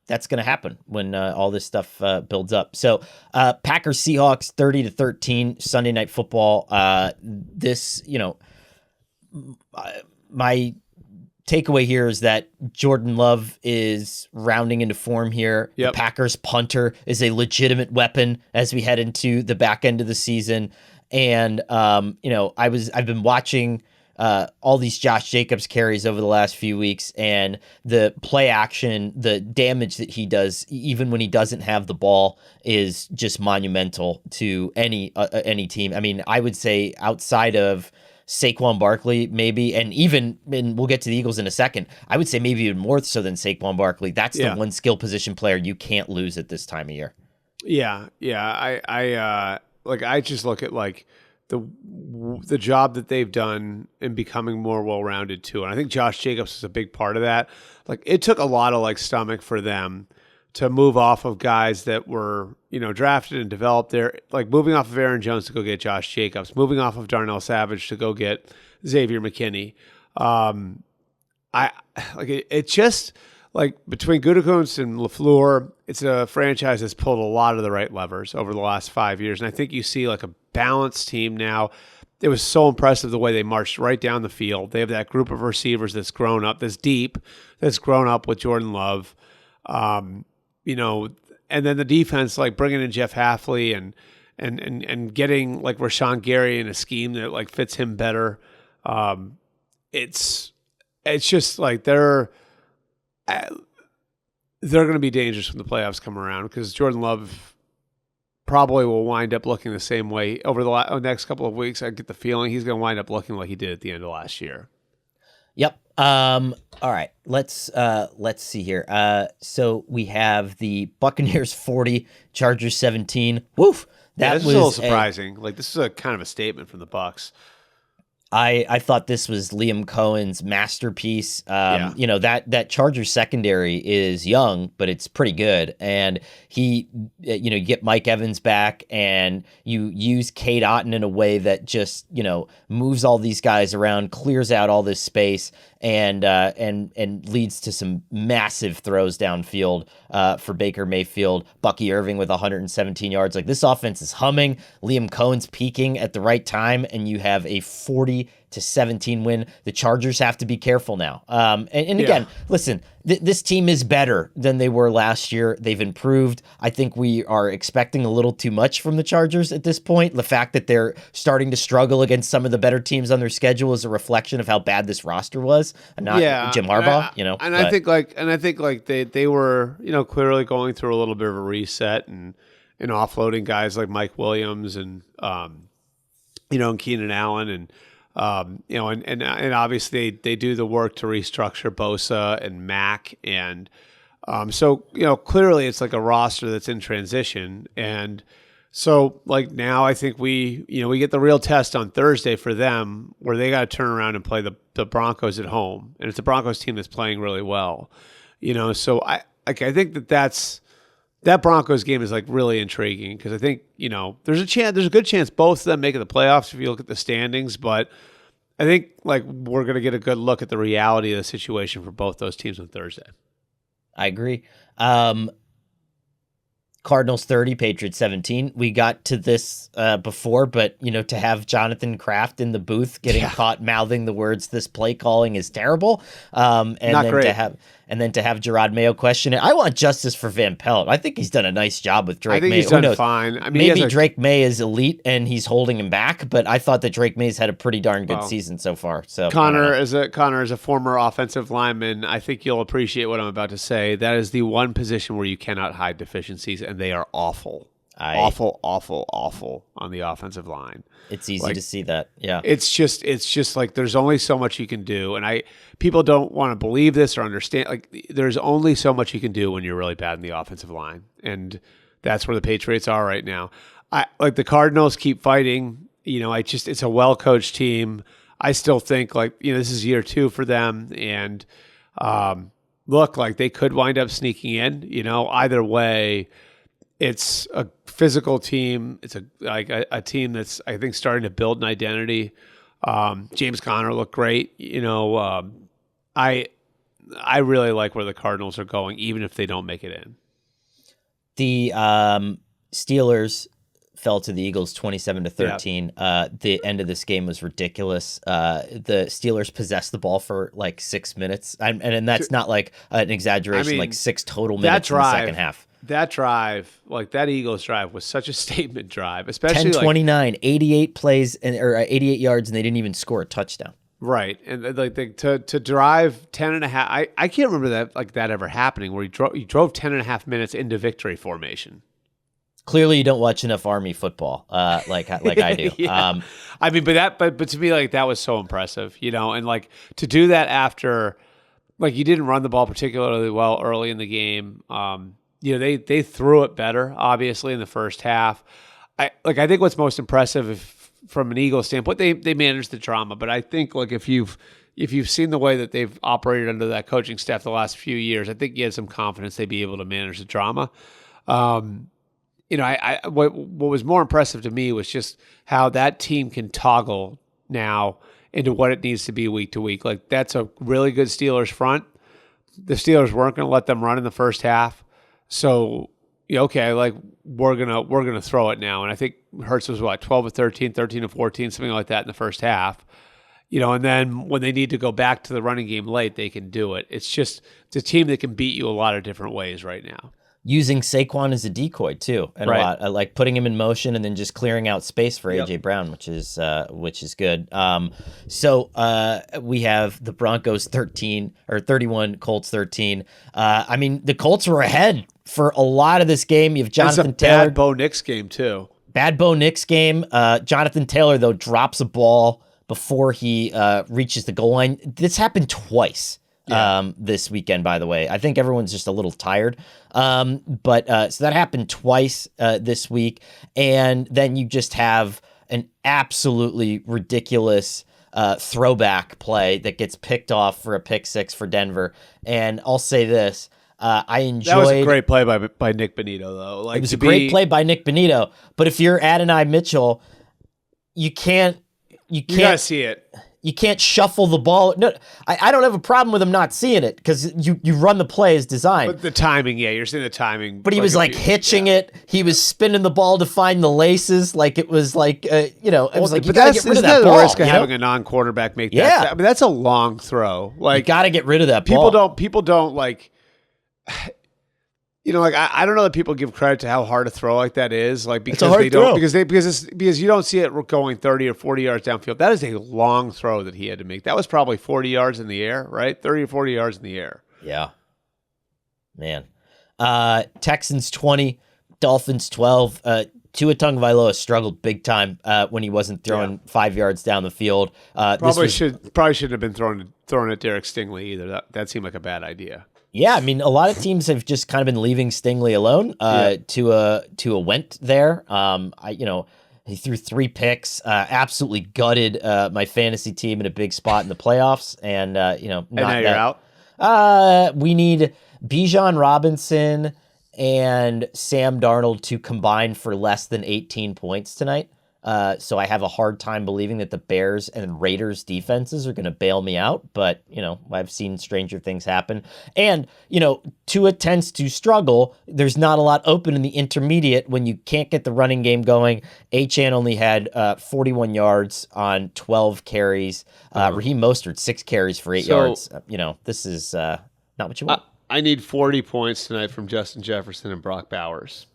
Speaker 1: that's going to happen when all this stuff builds up. So Packers Seahawks 30-13 Sunday Night Football. My takeaway here is that Jordan Love is rounding into form here.
Speaker 2: Yep.
Speaker 1: The Packers punter is a legitimate weapon as we head into the back end of the season. And I've been watching all these Josh Jacobs carries over the last few weeks, and the play action, the damage that he does, even when he doesn't have the ball, is just monumental to any team. I mean, I would say outside of Saquon Barkley, maybe, and we'll get to the Eagles in a second, I would say maybe even more so than Saquon Barkley. That's the one skill position player you can't lose at this time of year.
Speaker 2: Yeah. I just look at like the job that they've done in becoming more well-rounded too. And I think Josh Jacobs is a big part of that. Like, it took a lot of like stomach for them to move off of guys that were, drafted and developed there, like moving off of Aaron Jones to go get Josh Jacobs, moving off of Darnell Savage to go get Xavier McKinney. It's just like between Gutekunst and LaFleur, it's a franchise that's pulled a lot of the right levers over the last 5 years. And I think you see like a balanced team now. It was so impressive the way they marched right down the field. They have that group of receivers that's grown up, that's deep, that's grown up with Jordan Love. And then the defense, like bringing in Jeff Hafley and getting like Rashawn Gary in a scheme that like fits him better. It's just like they're going to be dangerous when the playoffs come around, because Jordan Love probably will wind up looking the same way over the next couple of weeks. I get the feeling he's going to wind up looking like he did at the end of last year.
Speaker 1: Yep. All right. Let's see here. So we have the Buccaneers 40, Chargers 17. Woof.
Speaker 2: This was a little surprising. This is a kind of a statement from the Bucs.
Speaker 1: I thought this was Liam Cohen's masterpiece. That Chargers secondary is young, but it's pretty good. And you get Mike Evans back, and you use Cade Otton in a way that just, moves all these guys around, clears out all this space, and leads to some massive throws downfield for Baker Mayfield. Bucky Irving with 117 yards. Like, this offense is humming. Liam Cohen's peaking at the right time, and you have a 40-17 win. The Chargers have to be careful now. Again, listen, this team is better than they were last year. They've improved. I think we are expecting a little too much from the Chargers at this point. The fact that they're starting to struggle against some of the better teams on their schedule is a reflection of how bad this roster was, and not Jim Harbaugh.
Speaker 2: I think they were clearly going through a little bit of a reset and offloading guys like Mike Williams and and Keenan Allen and obviously they do the work to restructure Bosa and Mack, and so clearly it's like a roster that's in transition. And so like now I think we get the real test on Thursday for them, where they got to turn around and play the Broncos at home, and it's a Broncos team that's playing really well. So I think that Broncos game is like really intriguing, because I think, there's a good chance both of them make it the playoffs if you look at the standings, but I think like we're going to get a good look at the reality of the situation for both those teams on Thursday.
Speaker 1: I agree. Cardinals 30, Patriots 17. We got to this before, but to have Jonathan Kraft in the booth getting caught mouthing the words "this play calling is terrible," and
Speaker 2: Not
Speaker 1: then
Speaker 2: great.
Speaker 1: to have Gerard Mayo question it. I want justice for Van Pelt. I think he's done a nice job with Drake May.
Speaker 2: I think he's done fine. I mean,
Speaker 1: maybe Drake May is elite and he's holding him back, but I thought that Drake May's had a pretty darn good season so far. So
Speaker 2: Conor is a former offensive lineman. I think you'll appreciate what I'm about to say. That is the one position where you cannot hide deficiencies, and they are awful. Awful on the offensive line.
Speaker 1: It's easy to see that. Yeah.
Speaker 2: It's just like there's only so much you can do. And people don't want to believe this or understand. Like, there's only so much you can do when you're really bad in the offensive line. And that's where the Patriots are right now. The Cardinals keep fighting. It's a well-coached team. I still think this is year 2 for them. And look, like they could wind up sneaking in, either way. It's a physical team. It's a team that's, I think, starting to build an identity. James Conner looked great. I really like where the Cardinals are going, even if they don't make it in.
Speaker 1: The Steelers fell to the Eagles 27-13. Yeah. The end of this game was ridiculous. The Steelers possessed the ball for like 6 minutes, and that's not like an exaggeration. Like 6 total minutes in the second half.
Speaker 2: That drive, like that Eagles drive, was such a statement drive, especially
Speaker 1: 10-29, 88 plays or 88 yards, and they didn't even score a touchdown.
Speaker 2: Right. And to drive 10 and a half, I can't remember that ever happening where you drove 10 and a half minutes into victory formation.
Speaker 1: Clearly, you don't watch enough Army football, like I do.
Speaker 2: Yeah. I mean, but to me, like, that was so impressive, and like to do that after, like, you didn't run the ball particularly well early in the game. They threw it better, obviously, in the first half. I think what's most impressive, from an Eagles standpoint, they managed the drama, but I think, like, if you've seen the way that they've operated under that coaching staff the last few years, I think you had some confidence they'd be able to manage the drama. What was more impressive to me was just how that team can toggle now into what it needs to be week to week. Like, that's a really good Steelers front. The Steelers weren't going to let them run in the first half, so okay, like, we're gonna throw it now. And I think Hurts was 12 of 13, 13 of 14, something like that in the first half. And then when they need to go back to the running game late, they can do it. It's a team that can beat you a lot of different ways right now.
Speaker 1: Using Saquon as a decoy too, and
Speaker 2: right.
Speaker 1: a lot, like putting him in motion and then just clearing out space for AJ Brown, which is good. So we have the Broncos 31, Colts 13. I mean, the Colts were ahead for a lot of this game. You have Jonathan Taylor.
Speaker 2: Bad Bo Nix game too.
Speaker 1: Bad Bo Nix game. Jonathan Taylor, though, drops a ball before he reaches the goal line. This happened twice. This weekend, by the way. I think everyone's just a little tired. But so that happened twice this week. And then you just have an absolutely ridiculous throwback play that gets picked off for a pick six for Denver. And I'll say this. I enjoyed.
Speaker 2: That was a great play by Nick Bonito, though. Like,
Speaker 1: it was a great play by Nick Bonito. But if you're Adonai Mitchell, you gotta
Speaker 2: see it.
Speaker 1: You can't shuffle the ball. No, I don't have a problem with him not seeing it because you run the play as designed.
Speaker 2: But the timing, you're seeing the timing.
Speaker 1: But he was like hitching it. He was spinning the ball to find the laces. Like it was like, it was like, you got to get rid of that ball.
Speaker 2: The risk of having a non-quarterback make that. I mean, that's a long throw. Like,
Speaker 1: you got to get rid of that ball.
Speaker 2: People don't like. I don't know that people give credit to how hard a throw like that is, like, because they don't, because you don't see it going 30 or 40 yards downfield. That is a long throw that he had to make. That was probably 40 yards in the air, right? 30 or 40 yards in the air.
Speaker 1: Yeah, man. Texans 20, Dolphins 12. Tua Tagovailoa struggled big time when he wasn't throwing 5 yards down the field.
Speaker 2: Probably shouldn't have been throwing at Derek Stingley either. That seemed like a bad idea.
Speaker 1: Yeah, I mean, a lot of teams have just kind of been leaving Stingley alone. Tua went there. He threw 3 picks, absolutely gutted my fantasy team in a big spot in the playoffs, and now
Speaker 2: you're out.
Speaker 1: We need Bijan Robinson and Sam Darnold to combine for less than 18 points tonight. So I have a hard time believing that the Bears and Raiders defenses are going to bail me out, but I've seen stranger things happen. And Tua tends to struggle. There's not a lot open in the intermediate when you can't get the running game going. Achane only had 41 yards on 12 carries. Raheem Mostert 6 carries for 8 yards. This is not what you want.
Speaker 2: I need 40 points tonight from Justin Jefferson and Brock Bowers.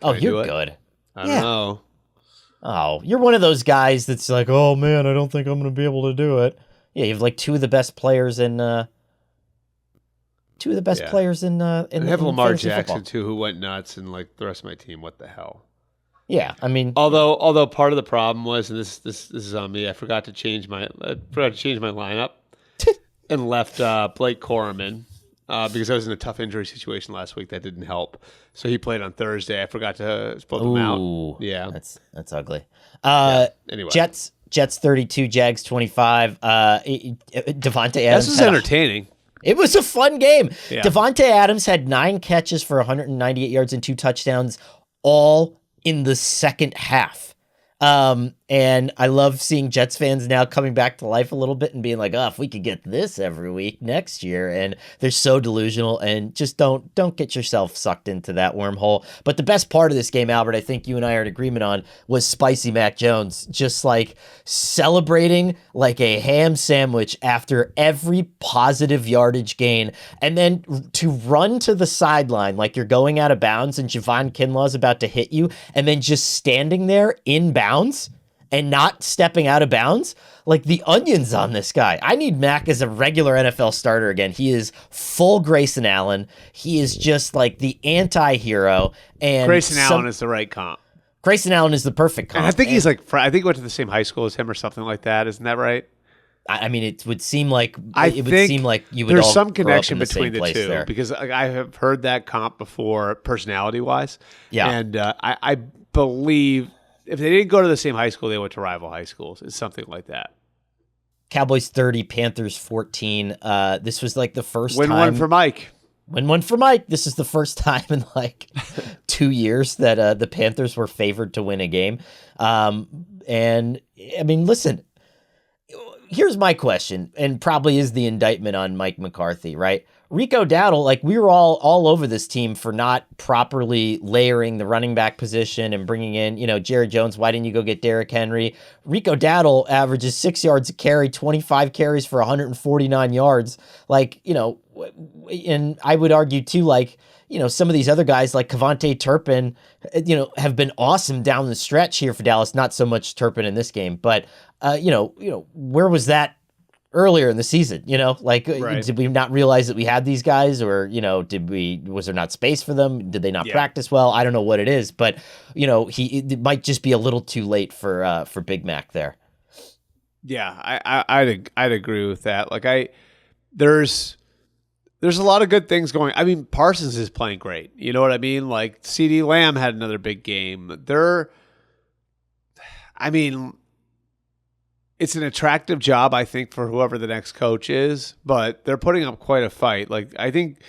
Speaker 1: You're good.
Speaker 2: I don't know.
Speaker 1: Oh, you're one of those guys that's like, oh man, I don't think I'm going to be able to do it. Yeah, you have like two of the best players in. I
Speaker 2: have Lamar Jackson football too, who went nuts, and like the rest of my team, what the hell?
Speaker 1: Yeah, I mean,
Speaker 2: although part of the problem was, and this is on me, I forgot to change my lineup and left Blake Corum because I was in a tough injury situation last week that didn't help. So he played on Thursday. I forgot to split them out. Yeah,
Speaker 1: that's ugly. Anyway, Jets 32, Jags 25. Devontae Adams.
Speaker 2: This was entertaining.
Speaker 1: It was a fun game.
Speaker 2: Yeah.
Speaker 1: Devontae Adams had 9 catches for 198 yards and 2 touchdowns, all in the second half. And I love seeing Jets fans now coming back to life a little bit and being like, if we could get this every week next year. And they're so delusional, and just don't get yourself sucked into that wormhole. But the best part of this game, Albert, I think you and I are in agreement on, was Spicy Mac Jones just like celebrating like a ham sandwich after every positive yardage gain. And then to run to the sideline like you're going out of bounds and Javon Kinlaw's about to hit you, and then just standing there in bounds and not stepping out of bounds, like the onions on this guy. I need Mac as a regular NFL starter again. He is full Grayson Allen. He is just like the anti-hero. And
Speaker 2: Grayson Allen is the right comp.
Speaker 1: Grayson Allen is the perfect comp.
Speaker 2: And I think he's like, I think he went to the same high school as him or something like that. Isn't that right?
Speaker 1: I mean, it would seem like you would
Speaker 2: there's
Speaker 1: all
Speaker 2: some
Speaker 1: grow
Speaker 2: connection
Speaker 1: up in
Speaker 2: between the two
Speaker 1: there.
Speaker 2: because I have heard that comp before, personality wise.
Speaker 1: Yeah,
Speaker 2: and I believe if they didn't go to the same high school, they went to rival high schools. It's something like that.
Speaker 1: Cowboys 30, Panthers 14. This was like the first
Speaker 2: win
Speaker 1: time.
Speaker 2: One for Mike.
Speaker 1: Win one for Mike. This is the first time in like 2 years that the Panthers were favored to win a game. And I mean, listen. Here's my question, and probably is the indictment on Mike McCarthy, right? Rico Dowdle, like we were all over this team for not properly layering the running back position and bringing in, Jared Jones. Why didn't you go get Derrick Henry? Rico Dowdle averages 6 yards a carry, 25 carries for 149 yards. Like, and I would argue too, like, some of these other guys like Kevontae Turpin, have been awesome down the stretch here for Dallas. Not so much Turpin in this game, but where was that earlier in the season? Right. Did we not realize that we had these guys, or was there not space for them? Did they not practice well? I don't know what it is, but it might just be a little too late for Big Mac there.
Speaker 2: Yeah, I'd agree with that. Like there's a lot of good things going. I mean, Parsons is playing great. You know what I mean? Like CeeDee Lamb had another big game. It's an attractive job, I think, for whoever the next coach is, but they're putting up quite a fight. Like, I think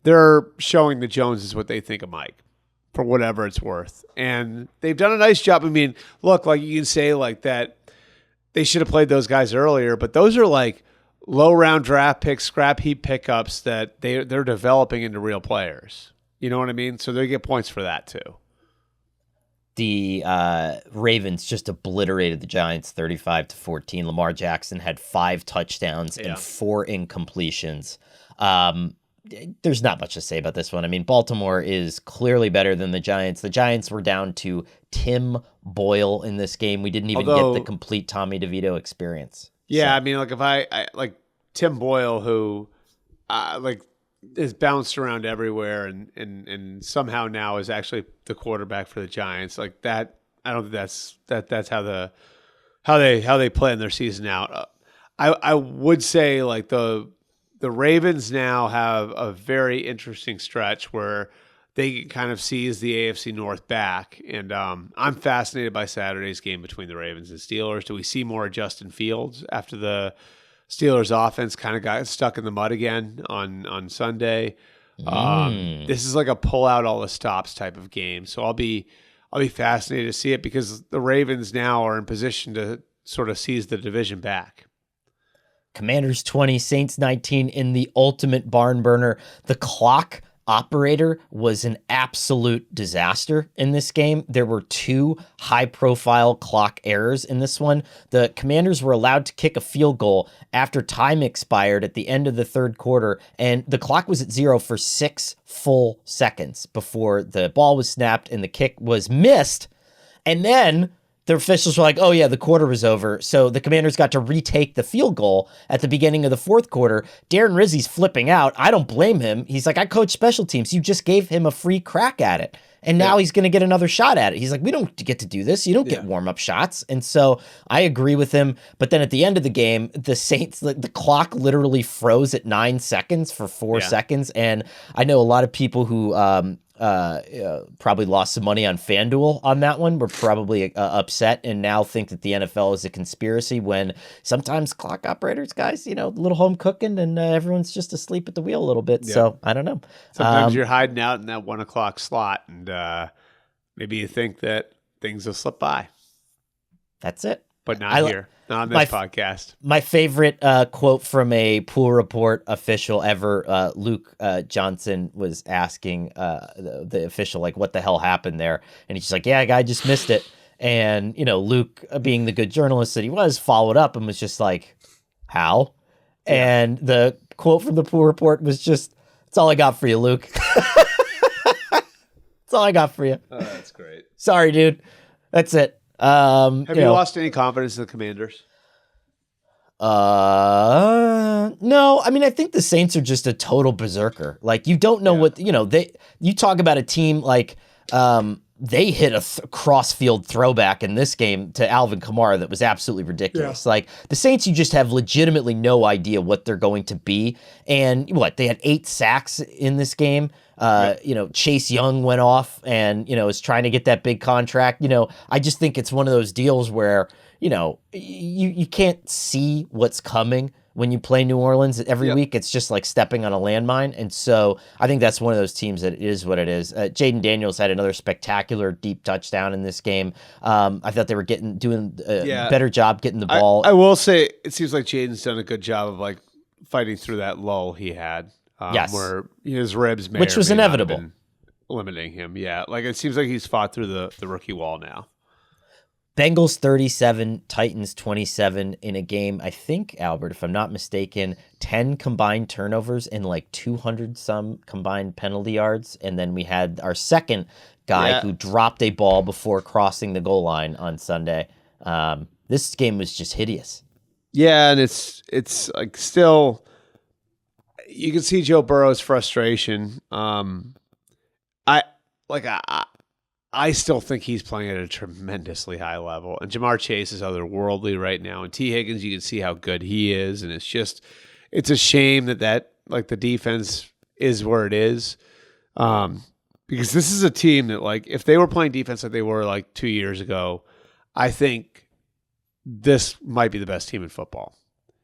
Speaker 2: they're showing the Joneses what they think of Mike, for whatever it's worth. And they've done a nice job. I mean, look, like you can say like that they should have played those guys earlier, but those are like low round draft picks, scrap heap pickups that they're developing into real players. You know what I mean? So they get points for that too.
Speaker 1: The Ravens just obliterated the Giants 35-14. Lamar Jackson had 5 touchdowns and 4 incompletions. There's not much to say about this one. I mean, Baltimore is clearly better than the Giants. The Giants were down to Tim Boyle in this game. We didn't even get the complete Tommy DeVito experience.
Speaker 2: Yeah, so. I mean, like if I like Tim Boyle, who is bounced around everywhere and somehow now is actually the quarterback for the Giants. Like that, I don't think that's how they plan their season out. I would say like the Ravens now have a very interesting stretch where they can kind of seize the AFC North back. And I'm fascinated by Saturday's game between the Ravens and Steelers. Do we see more Justin Fields after the Steelers offense kind of got stuck in the mud again on Sunday? This is like a pull out all the stops type of game. So I'll be fascinated to see it because the Ravens now are in position to sort of seize the division back.
Speaker 1: Commanders 20, Saints 19 in the ultimate barn burner. The clock operator was an absolute disaster in this game. There were 2 high-profile clock errors in this one. The Commanders were allowed to kick a field goal after time expired at the end of the third quarter, and the clock was at 0 for 6 full seconds before the ball was snapped and the kick was missed. And then the officials were like, oh yeah, the quarter was over. So the Commanders got to retake the field goal at the beginning of the fourth quarter. Darren Rizzi's flipping out. I don't blame him. He's like, I coach special teams. You just gave him a free crack at it. And now he's going to get another shot at it. He's like, we don't get to do this. You don't get warm-up shots. And so I agree with him. But then at the end of the game, the Saints, the clock literally froze at 9 seconds for 4 seconds. And I know a lot of people who probably lost some money on FanDuel on that one. We're probably upset and now think that the NFL is a conspiracy when sometimes clock operators, guys, a little home cooking and everyone's just asleep at the wheel a little bit. Yeah. So I don't know.
Speaker 2: Sometimes you're hiding out in that 1 o'clock slot and maybe you think that things will slip by.
Speaker 1: That's it.
Speaker 2: But not here. Not on this podcast.
Speaker 1: My favorite quote from a Pool Report official ever, Luke Johnson was asking the official, like, what the hell happened there? And he's just like, yeah, guy just missed it. And, Luke, being the good journalist that he was, followed up and was just like, how? Yeah. And the quote from the Pool Report was just, that's all I got for you, Luke. That's all I got for you.
Speaker 2: Oh, that's great.
Speaker 1: Sorry, dude. That's it.
Speaker 2: Have you lost any confidence in the Commanders?
Speaker 1: No. I mean, I think the Saints are just a total berserker. Like, you don't know what, you talk about a team like, they hit a cross-field throwback in this game to Alvin Kamara that was absolutely ridiculous. Like, the Saints, you just have legitimately no idea what they're going to be. And they had 8 sacks in this game. Chase Young went off and, is trying to get that big contract. I just think it's one of those deals where, you can't see what's coming when you play New Orleans every week. It's just like stepping on a landmine. And so I think that's one of those teams that is what it is. Jaden Daniels had another spectacular deep touchdown in this game. I thought they were doing a better job getting the ball.
Speaker 2: I will say it seems like Jaden's done a good job of like fighting through that lull he had. Where his ribs
Speaker 1: which was inevitable,
Speaker 2: limiting him. Yeah, like it seems like he's fought through the rookie wall now.
Speaker 1: Bengals 37, Titans 27 in a game, I think, Albert, if I'm not mistaken, 10 combined turnovers and like 200 some combined penalty yards. And then we had our second guy who dropped a ball before crossing the goal line on Sunday. This game was just hideous. Yeah,
Speaker 2: and it's like still, you can see Joe Burrow's frustration. I still think he's playing at a tremendously high level. And Jamar Chase is otherworldly right now. And T. Higgins, you can see how good he is. And it's a shame that like the defense is where it is. Because this is a team that, like, if they were playing defense like they were like 2 years ago, I think this might be the best team in football.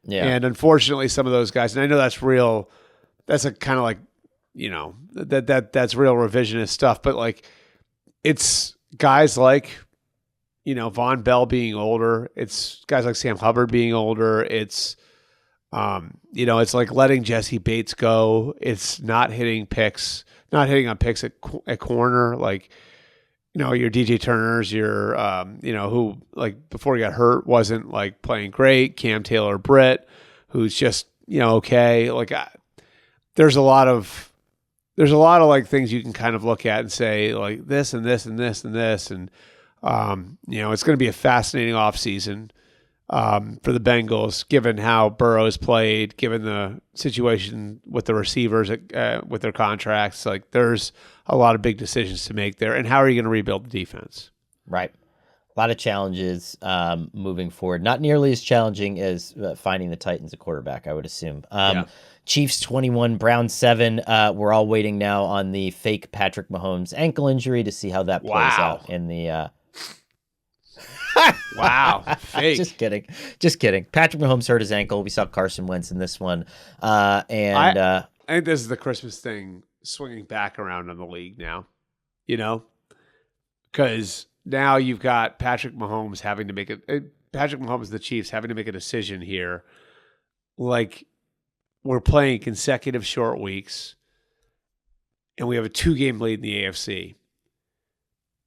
Speaker 2: Yeah. And unfortunately, some of those guys, and I know that's real, that's a kind of like, that's real revisionist stuff, but like, it's guys like, Von Bell being older. It's guys like Sam Hubbard being older. It's, it's like letting Jesse Bates go. It's not hitting on picks at corner. Like, your DJ Turners, your, who like before he got hurt wasn't like playing great. Cam Taylor-Britt, who's just, okay. Like there's a lot of like things you can kind of look at and say like this and this and this and this. And, it's going to be a fascinating offseason for the Bengals, given how Burrow's played, given the situation with the receivers with their contracts. Like there's a lot of big decisions to make there. And how are you going to rebuild the defense?
Speaker 1: Right. A lot of challenges moving forward. Not nearly as challenging as finding the Titans a quarterback, I would assume. Chiefs 21, Browns 7. We're all waiting now on the fake Patrick Mahomes ankle injury to see how that plays out in the.
Speaker 2: Wow, fake.
Speaker 1: Just kidding. Patrick Mahomes hurt his ankle. We saw Carson Wentz in this one, I
Speaker 2: think this is the Christmas thing swinging back around on the league now. Because now you've got Patrick Mahomes having to make Patrick Mahomes, the Chiefs, having to make a decision here. Like, we're playing consecutive short weeks, and we have a 2-game lead in the AFC.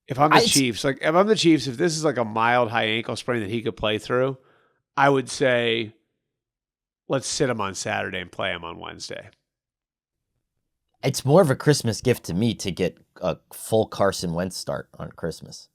Speaker 2: If I'm the Chiefs, if this is like a mild high ankle sprain that he could play through, I would say let's sit him on Saturday and play him on Wednesday.
Speaker 1: It's more of a Christmas gift to me to get a full Carson Wentz start on Christmas.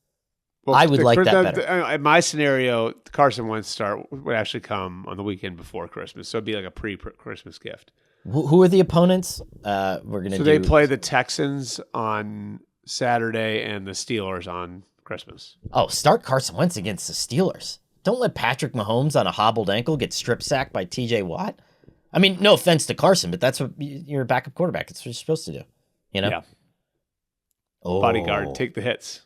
Speaker 1: Well, I would like that better.
Speaker 2: In my scenario, the Carson Wentz start would actually come on the weekend before Christmas, so it'd be like a pre-Christmas gift.
Speaker 1: Who are the opponents?
Speaker 2: They play the Texans on Saturday and the Steelers on Christmas.
Speaker 1: Oh, start Carson Wentz against the Steelers. Don't let Patrick Mahomes on a hobbled ankle get strip sacked by TJ Watt. I mean, no offense to Carson, but that's what you're a backup quarterback. That's what you're supposed to do. Yeah.
Speaker 2: Oh. Bodyguard, take the hits.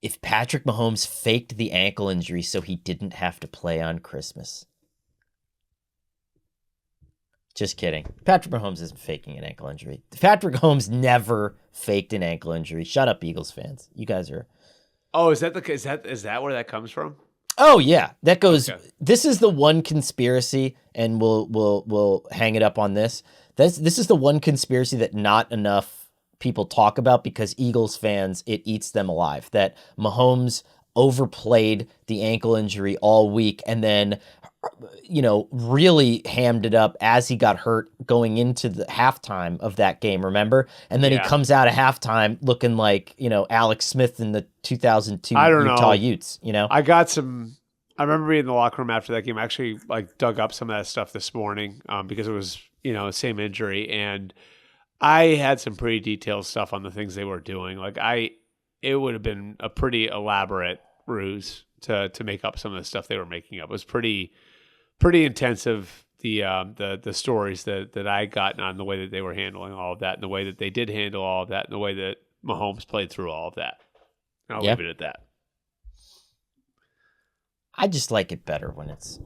Speaker 1: If Patrick Mahomes faked the ankle injury so he didn't have to play on Christmas. Just kidding. Patrick Mahomes isn't faking an ankle injury. Patrick Mahomes never faked an ankle injury. Shut up, Eagles fans. You guys are.
Speaker 2: Oh, is that where that comes from?
Speaker 1: Oh yeah, that goes. Okay. This is the one conspiracy, and we'll hang it up on this. This is the one conspiracy that not enough people talk about because Eagles fans, it eats them alive. That Mahomes overplayed the ankle injury all week, and then really hammed it up as he got hurt going into the halftime of that game, remember? And then he comes out of halftime looking like, Alex Smith in the 2002 Utah Utes,
Speaker 2: I remember being in the locker room after that game. I actually dug up some of that stuff this morning because it was, same injury. And I had some pretty detailed stuff on the things they were doing. It would have been a pretty elaborate ruse to make up some of the stuff they were making up. It was pretty intensive, the stories that I got on the way that they were handling all of that, and the way that they did handle all of that, and the way that Mahomes played through all of that. I'll leave it at that.
Speaker 1: I just like it better when it's,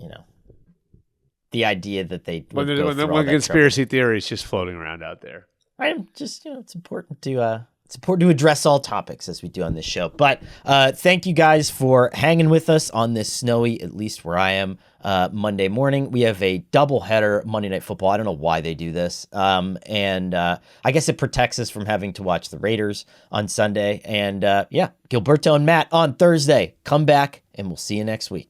Speaker 1: the idea that they
Speaker 2: when conspiracy theories just floating around out there.
Speaker 1: I'm just, it's important to address all topics as we do on this show. But thank you guys for hanging with us on this snowy, at least where I am, Monday morning. We have a doubleheader Monday Night Football. I don't know why they do this. And I guess it protects us from having to watch the Raiders on Sunday. And Gilberto and Matt on Thursday. Come back, and we'll see you next week.